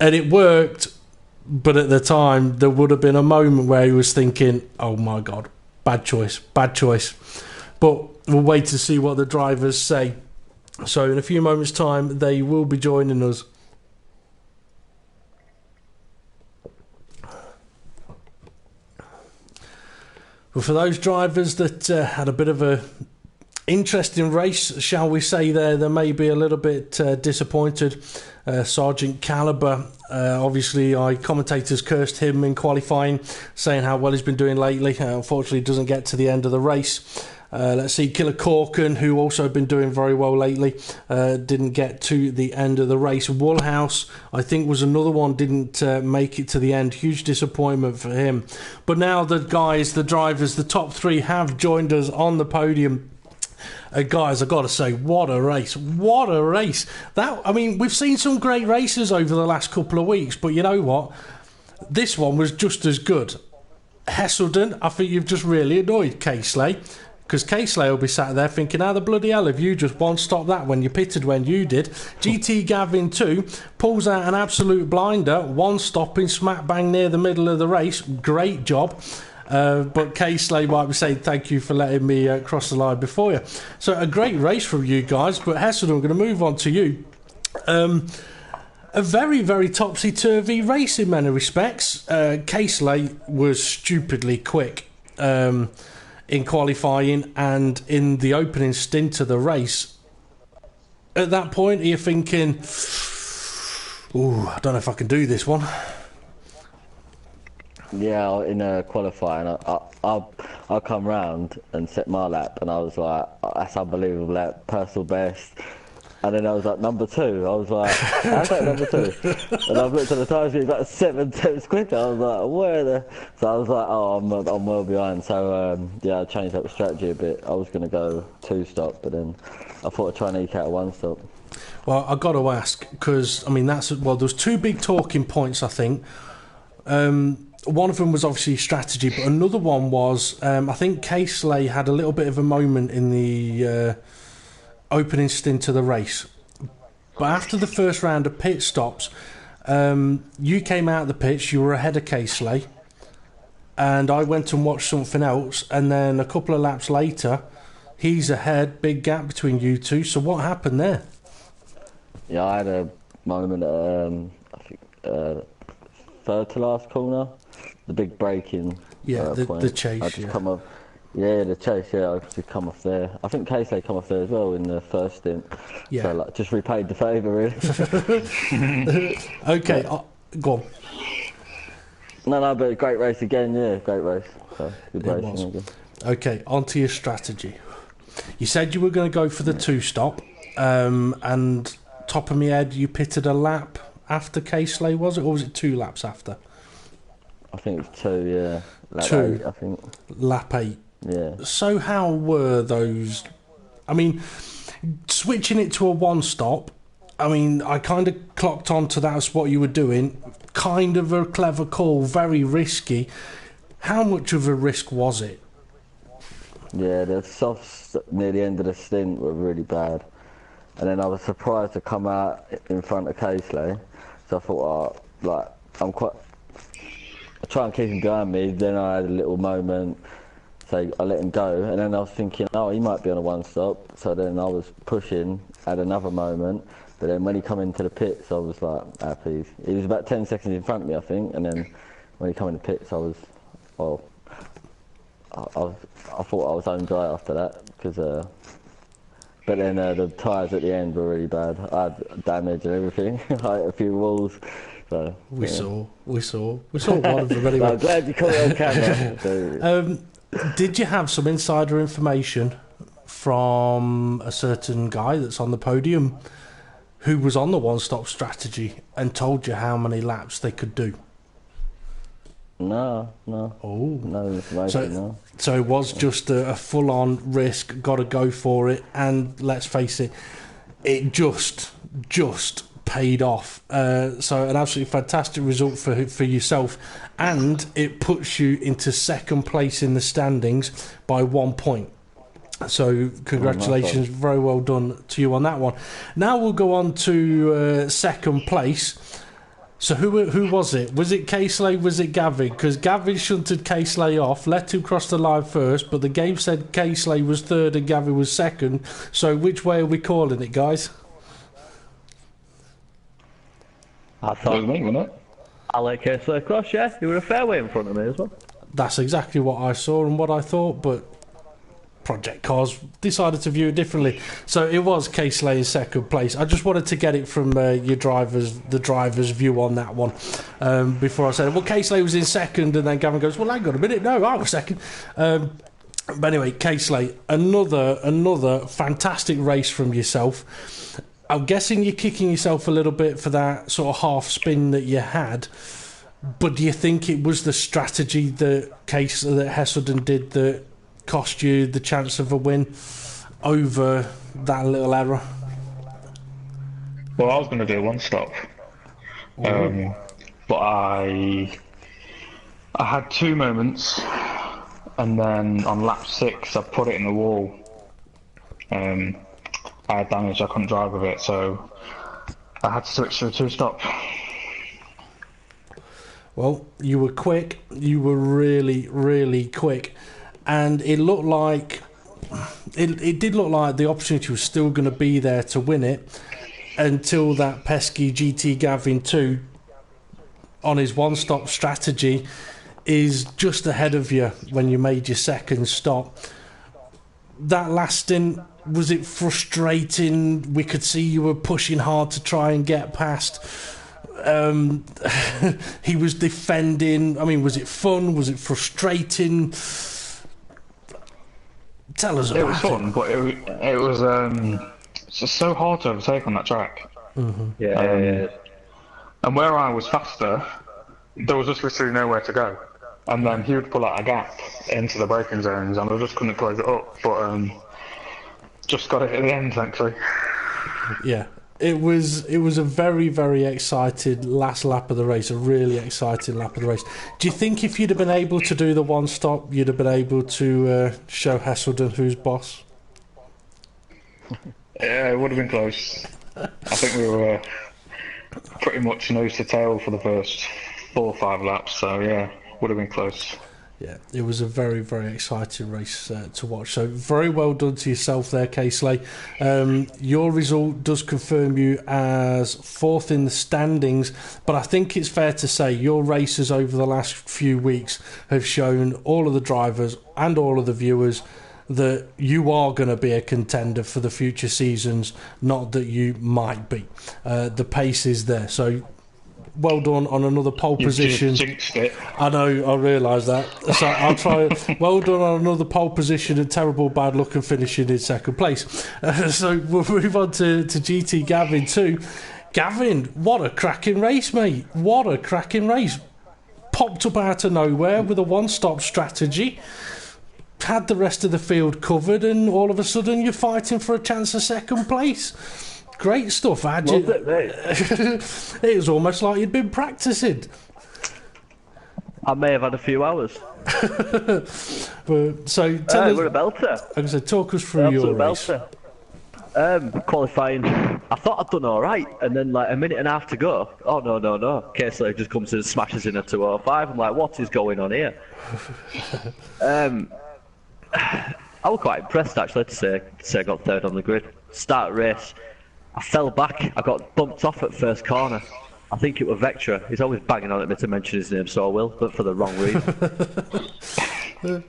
and it worked. But at the time, there would have been a moment where he was thinking, oh my God, bad choice. But we'll wait to see what the drivers say. So in a few moments' time, they will be joining us. But for those drivers that had a bit of a interesting race, shall we say, they may be a little bit disappointed. Sergeant Caliber, obviously commentators cursed him in qualifying, saying how well he's been doing lately. Unfortunately doesn't get to the end of the race. Let's see, Killer Corkin, who also been doing very well lately, didn't get to the end of the race. Woolhouse, I think, was another one, didn't make it to the end. Huge disappointment for him. But now the guys, the drivers, the top three have joined us on the podium. Guys, I've got to say, what a race. What a race. We've seen some great races over the last couple of weeks, but you know what? This one was just as good. Hesselden, I think you've just really annoyed Casely, because Casely will be sat there thinking, how the bloody hell have you just one-stopped that when you pitted when you did? GT Gavin 2 pulls out an absolute blinder, one-stopping smack bang near the middle of the race. Great job. But Casely might be saying thank you for letting me cross the line before you. So a great race from you guys, but Hesselden, I'm going to move on to you. A very, very topsy-turvy race in many respects. Casely was stupidly quick in qualifying and in the opening stint of the race. At that point, are you thinking, ooh, I don't know if I can do this one? Yeah, in qualifying, I come round and set my lap, and I was like, oh, that's unbelievable, lap, personal best. And then I was like, number 2. I was like, how's that number 2? And I've looked at the time sheet, about 7 tenths quicker. I was like, where the... So I was like, oh, I'm well behind. So, yeah, I changed up the strategy a bit. I was going to go 2-stop, but then I thought I'd try and eke out a 1-stop. Well, I've got to ask, because, I mean, there's 2 big talking points, I think. One of them was obviously strategy, but another one was, I think Casely had a little bit of a moment in the... opening stint of the race, but after the first round of pit stops, you came out of the pits, you were ahead of Casely, and I went and watched something else, and then a couple of laps later he's ahead, big gap between you two. So what happened there? Yeah, I had a moment I think third to last corner, the big braking the chase. I just come off. Yeah, the chase, yeah, I just come off there. I think Casey come off there as well in the first stint. Yeah. So, like, just repaid the favour, really. Okay, go on. No, but great race again, yeah, great race. So, good racing again. Okay, on to your strategy. You said you were going to go for the 2-stop, and top of my head, you pitted a lap after Casely, was it? Or was it 2 laps after? I think it was 2, yeah. Lap 2, 8, I think. Lap 8. Yeah. So how were those... I mean, switching it to a 1-stop, I mean, I kind of clocked on to that's what you were doing. Kind of a clever call, very risky. How much of a risk was it? Yeah, the softs near the end of the stint were really bad. And then I was surprised to come out in front of Casely. So I thought, I try and keep him behind me. Then I had a little moment. So I let him go, and then I was thinking, oh, he might be on a 1-stop. So then I was pushing, had another moment, but then when he come into the pits, I was like, happy. He was about 10 seconds in front of me, I think, and then when he come in the pits, I was, well, I thought I was home dry after that, because, but then the tyres at the end were really bad. I had damage and everything. I hit a few walls. So we saw one of them anyway. I'm glad you caught it on camera. So, did you have some insider information from a certain guy that's on the podium who was on the 1-stop strategy and told you how many laps they could do? No. Oh. No information, no. So it was just a full-on risk, got to go for it, and let's face it, it just paid off. So an absolutely fantastic result for yourself, and it puts you into second place in the standings by 1 point. So congratulations, very well done to you on that one. Now we'll go on to second place. So who was it? Was it Casely? Was it Gavin? Because Gavin shunted Casely off, let him cross the line first, but the game said Casely was third and Gavin was second. So which way are we calling it, guys? I thought it was me, wasn't it? I let Casely across, yeah. You were a fair way in front of me as well. That's exactly what I saw and what I thought, but Project Cars decided to view it differently. So it was Casely in second place. I just wanted to get it from the driver's view on that one before I said, well, Casely was in second, and then Gavin goes, well, hang on a minute, no, I was second. But anyway, Casely, another fantastic race from yourself. I'm guessing you're kicking yourself a little bit for that sort of half spin that you had, but do you think it was the strategy that Hesselden did that cost you the chance of a win over that little error? Well, I was going to do 1-stop, but I I had 2 moments, and then on lap 6 I put it in the wall. I had damage, I couldn't drive with it, so I had to switch to a 2-stop. Well, you were quick. You were really, really quick, and it looked like it did look like the opportunity was still going to be there to win it until that pesky GT Gavin 2 on his one-stop strategy is just ahead of you when you made your second stop. That last stint, was it frustrating? We could see you were pushing hard to try and get past. He was defending. I mean, was it fun? Was it frustrating? Tell us about it. It was fun, but it was just so hard to overtake on that track. Mm-hmm. Yeah. And where I was faster, there was just literally nowhere to go. And then he would pull out a gap into the braking zones, and I just couldn't close it up. But just got it at the end, thankfully. Yeah, it was a very, very excited last lap of the race, a really exciting lap of the race. Do you think if you'd have been able to do the one stop, you'd have been able to show Hesselden who's boss? Yeah, it would have been close. I think we were pretty much nose to tail for the first 4 or 5 laps, so yeah, would have been close. Yeah, it was a very, very exciting race to watch. So very well done to yourself there, Casely. Your result does confirm you as 4th in the standings, but I think it's fair to say your races over the last few weeks have shown all of the drivers and all of the viewers that you are going to be a contender for the future seasons, not that you might be. The pace is there, so well done on another pole position. Just jinxed it. I know, I realise that. So I'll try. Well done on another pole position and terrible bad luck and finishing in second place. So we'll move on to GT Gavin 2. Gavin, what a cracking race, mate. What a cracking race. Popped up out of nowhere with a one-stop strategy. Had the rest of the field covered, and all of a sudden you're fighting for a chance of second place. Great stuff. It was almost like you'd been practicing. I may have had a few hours. So tell us, we're a belter. like I said, talk us through your race. Qualifying, I thought I'd done all right, and then like a minute and a half to go. Oh no! Casey just comes in and smashes in a 205. I'm like, what is going on here? I was quite impressed actually to say I got 3rd on the grid. Start race. I fell back. I got bumped off at first corner. I think it was Vectra. He's always banging on at me to mention his name, so I will, but for the wrong reason.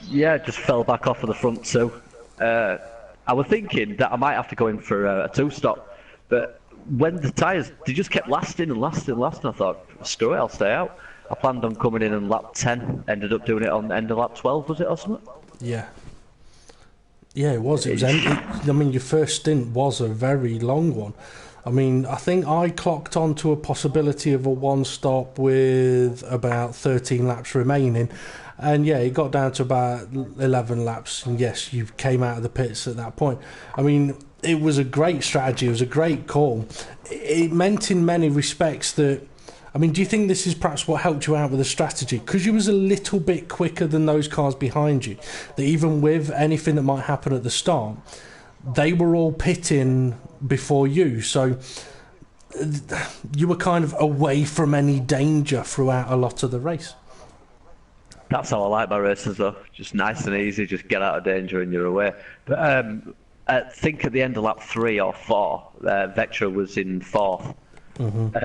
Yeah, just fell back off of the front 2. I was thinking that I might have to go in for a 2-stop, but when the tyres, they just kept lasting. I thought, screw it, I'll stay out. I planned on coming in on lap 10, ended up doing it on the end of lap 12, was it, or something? Yeah. Yeah, it was. I mean, your first stint was a very long one. I mean, I think I clocked on to a possibility of a one-stop with about 13 laps remaining. And yeah, it got down to about 11 laps. And yes, you came out of the pits at that point. I mean, it was a great strategy. It was a great call. It meant in many respects that... I mean, do you think this is perhaps what helped you out with the strategy? Because you was a little bit quicker than those cars behind you. That even with anything that might happen at the start, they were all pitting before you. So you were kind of away from any danger throughout a lot of the race. That's how I like my races, though. Just nice and easy. Just get out of danger and you're away. But I think at the end of lap 3 or 4, Vectra was in 4th. Mm-hmm.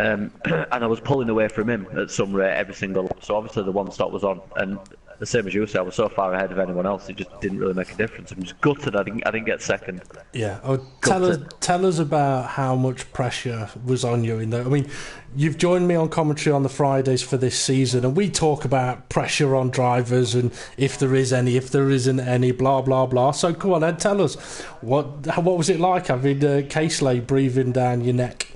And I was pulling away from him at some rate every single lap. So obviously the one stop was on, and the same as you said, I was so far ahead of anyone else, it just didn't really make a difference. I'm just gutted I didn't get second. Yeah. Tell us about how much pressure was on you in there. I mean, you've joined me on commentary on the Fridays for this season, and we talk about pressure on drivers and if there is any, if there isn't any, blah blah blah. So come on, Ed, tell us what was it like having Casely breathing down your neck?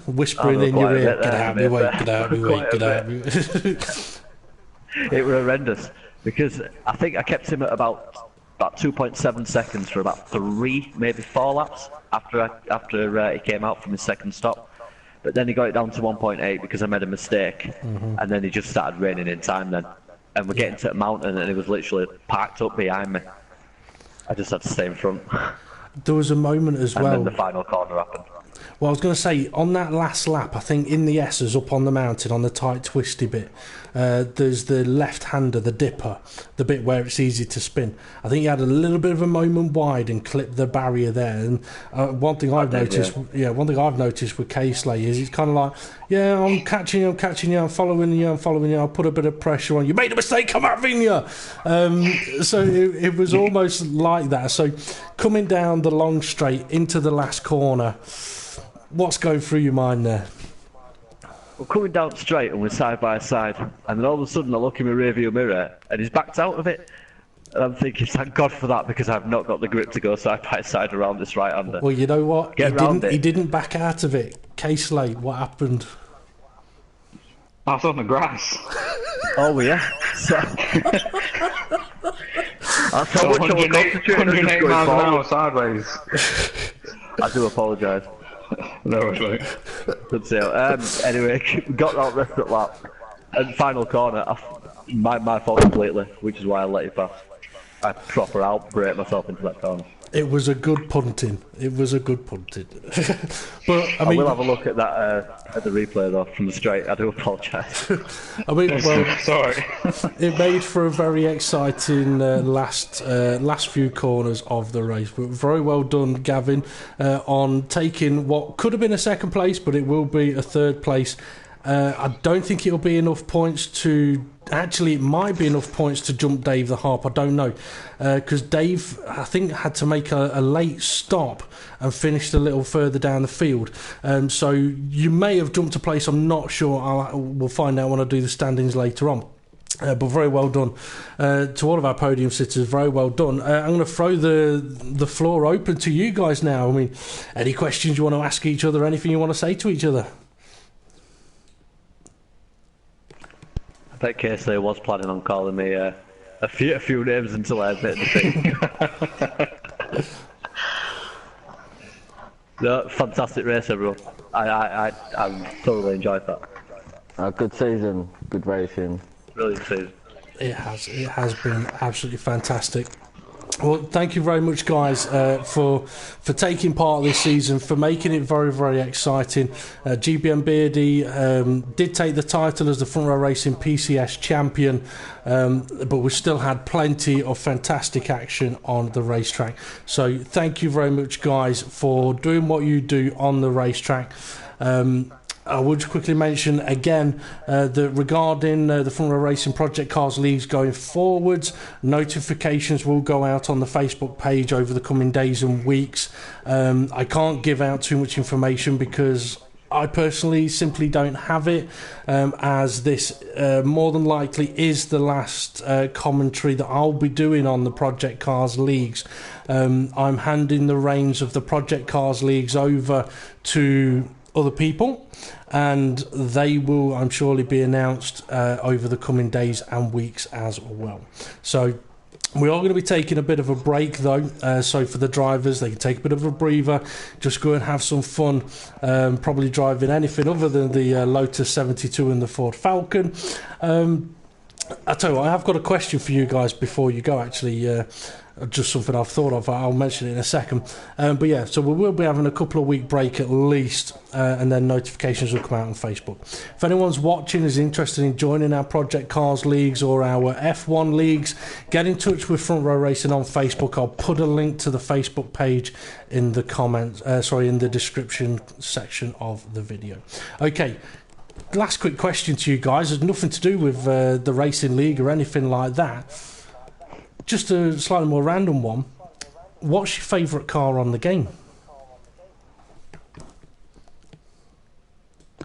Whispering in your ear, get out of me, wait, get out of me, wait, get out of me. It was horrendous because I think I kept him at about 2.7 seconds for about 3, maybe 4 laps after he came out from his second stop. But then he got it down to 1.8 because I made a mistake, and then he just started raining in time then. And we're getting to the mountain, and he was literally parked up behind me. I just had to stay in front. There was a moment as And well. then the final corner happened. Well, I was going to say, on that last lap, I think in the S's up on the mountain, on the tight twisty bit, there's the left-hander, the dipper, the bit where it's easy to spin. I think he had a little bit of a moment wide and clipped the barrier there. And one thing I've noticed with K-Slay is it's kind of like, yeah, I'm catching you, I'm following you, I'll put a bit of pressure on you. Made a mistake, come out, Vinya! So it was almost like that. So coming down the long straight into the last corner, what's going through your mind there? We're coming down straight and we're side by side, and then all of a sudden I look in my rearview mirror and he's backed out of it. And I'm thinking, thank God for that, because I've not got the grip to go side by side around this right-hander. Well, you know what? He He didn't back out of it. K-Slay, what happened? I was on the grass. Oh yeah. So, that's how much I was concentrating on just 108 going miles an forward. hour sideways. I do apologise. No, it's like, Good sale. Anyway, we got that rest at lap. And final corner, my fault completely, which is why I let it pass. I proper outbrake myself into that corner. It was a good punting. But I will have a look at that at the replay though from the straight. I do apologise. I mean, well, sorry. it made for a very exciting last few corners of the race. But very well done, Gavin, on taking what could have been a second place, but it will be a third place. I don't think it'll be enough points to... Actually, it might be enough points to jump Dave the Harp. I don't know. Because Dave, I think, had to make a late stop and finished a little further down the field. So you may have jumped a place. I'm not sure. We'll find out when I do the standings later on. But very well done to all of our podium sitters. Very well done. I'm going to throw the floor open to you guys now. I mean, any questions you want to ask each other? Anything you want to say to each other? I bet Casey was planning on calling me a few names until I admitted the thing. No, fantastic race, everyone. I thoroughly enjoyed that. Good season, good racing. Brilliant season. It has been absolutely fantastic. Well, thank you very much, guys, for taking part of this season, for making it very, very exciting. GBM Beardy did take the title as the Front Row Racing PCS champion, but we still had plenty of fantastic action on the racetrack. So thank you very much, guys, for doing what you do on the racetrack. I would quickly mention again that regarding the Front Row Racing Project Cars Leagues going forwards, notifications will go out on the Facebook page over the coming days and weeks. I can't give out too much information because I personally simply don't have it, as this more than likely is the last commentary that I'll be doing on the Project Cars Leagues. I'm handing the reins of the Project Cars Leagues over to other people, and they will, I'm surely, be announced over the coming days and weeks as well. So we are going to be taking a bit of a break though, so for the drivers, they can take a bit of a breather, just go and have some fun, probably driving anything other than the Lotus 72 and the Ford Falcon. I tell you what, I have got a question for you guys before you go, actually. Just something I've thought of. I'll mention it in a second. But yeah, so we will be having a couple of week break at least, and then notifications will come out on Facebook. If anyone's watching is interested in joining our Project Cars Leagues or our F1 Leagues, get in touch with Front Row Racing on Facebook. I'll put a link to the Facebook page in the comments, in the description section of the video. Okay. Last quick question to you guys. There's nothing to do with the Racing League or anything like that. Just a slightly more random one. What's your favourite car on the game?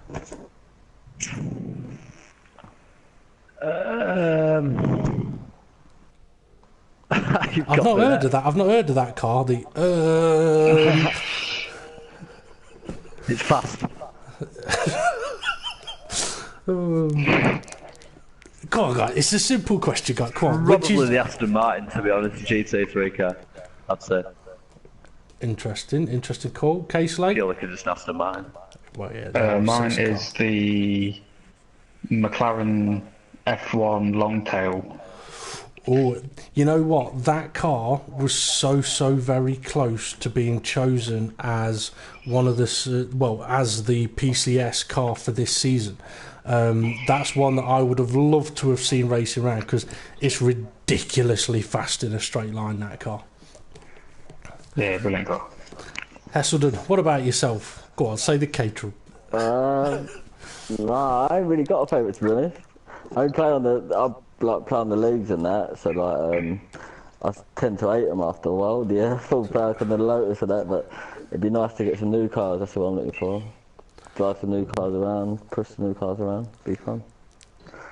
I've not heard of that. I've not heard of that car. It's fast. Come on, guys. It's a simple question, guys. Come on. Probably the Aston Martin, to be honest, the GT3 car, I'd say. Interesting call. K-Slay? I feel like it's just an Aston Martin. Well, yeah, Mine is the McLaren F1 Longtail. Oh, you know what? That car was so very close to being chosen as one of the as the PCS car for this season. That's one that I would have loved to have seen racing around because it's ridiculously fast in a straight line. That car. Yeah, brilliant car. Heselden, what about yourself? Go on, say the caterer. Nah, I ain't really got a favourite, to be honest. I play on the leagues and that, so I tend to hate them after a while. Yeah, full Falcon and the Lotus and that, but it'd be nice to get some new cars. That's what I'm looking for. Drive some new cars around, push some new cars around. Be fun.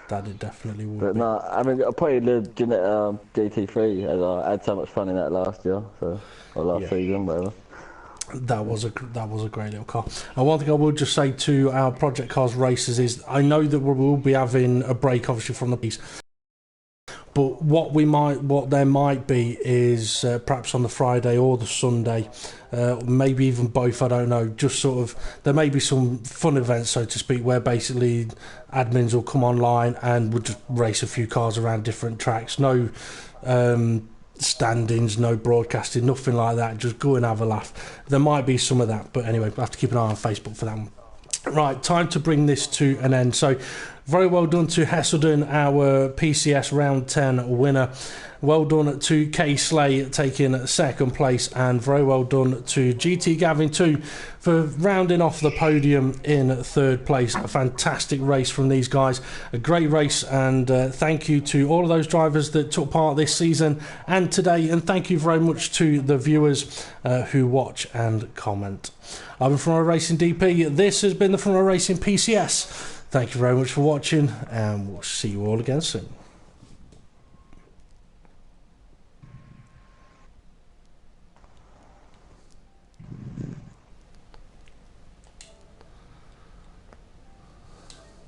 That it definitely would. But no, I mean, I played the GT3 as I had so much fun in that last year, or last season, whatever. That was a great little car. And one thing I will just say to our Project Cars racers is I know that we will be having a break, obviously, from the piece. But what there might be is perhaps on the Friday or the Sunday, maybe even both. I don't know. Just sort of, there may be some fun events, so to speak, where basically admins will come online and we'll just race a few cars around different tracks. No standings, no broadcasting, nothing like that. Just go and have a laugh. There might be some of that, but anyway, we'll have to keep an eye on Facebook for that one. Right, time to bring this to an end. So, very well done to Heselden, our PCS Round 10 winner. Well done to Kay Slay taking second place, and very well done to GT Gavin too for rounding off the podium in third place. A fantastic race from these guys, a great race, and thank you to all of those drivers that took part this season and today, and thank you very much to the viewers who watch and comment. I'm from Row Racing DP. This has been the From Row Racing PCS. Thank you very much for watching, and we'll see you all again soon.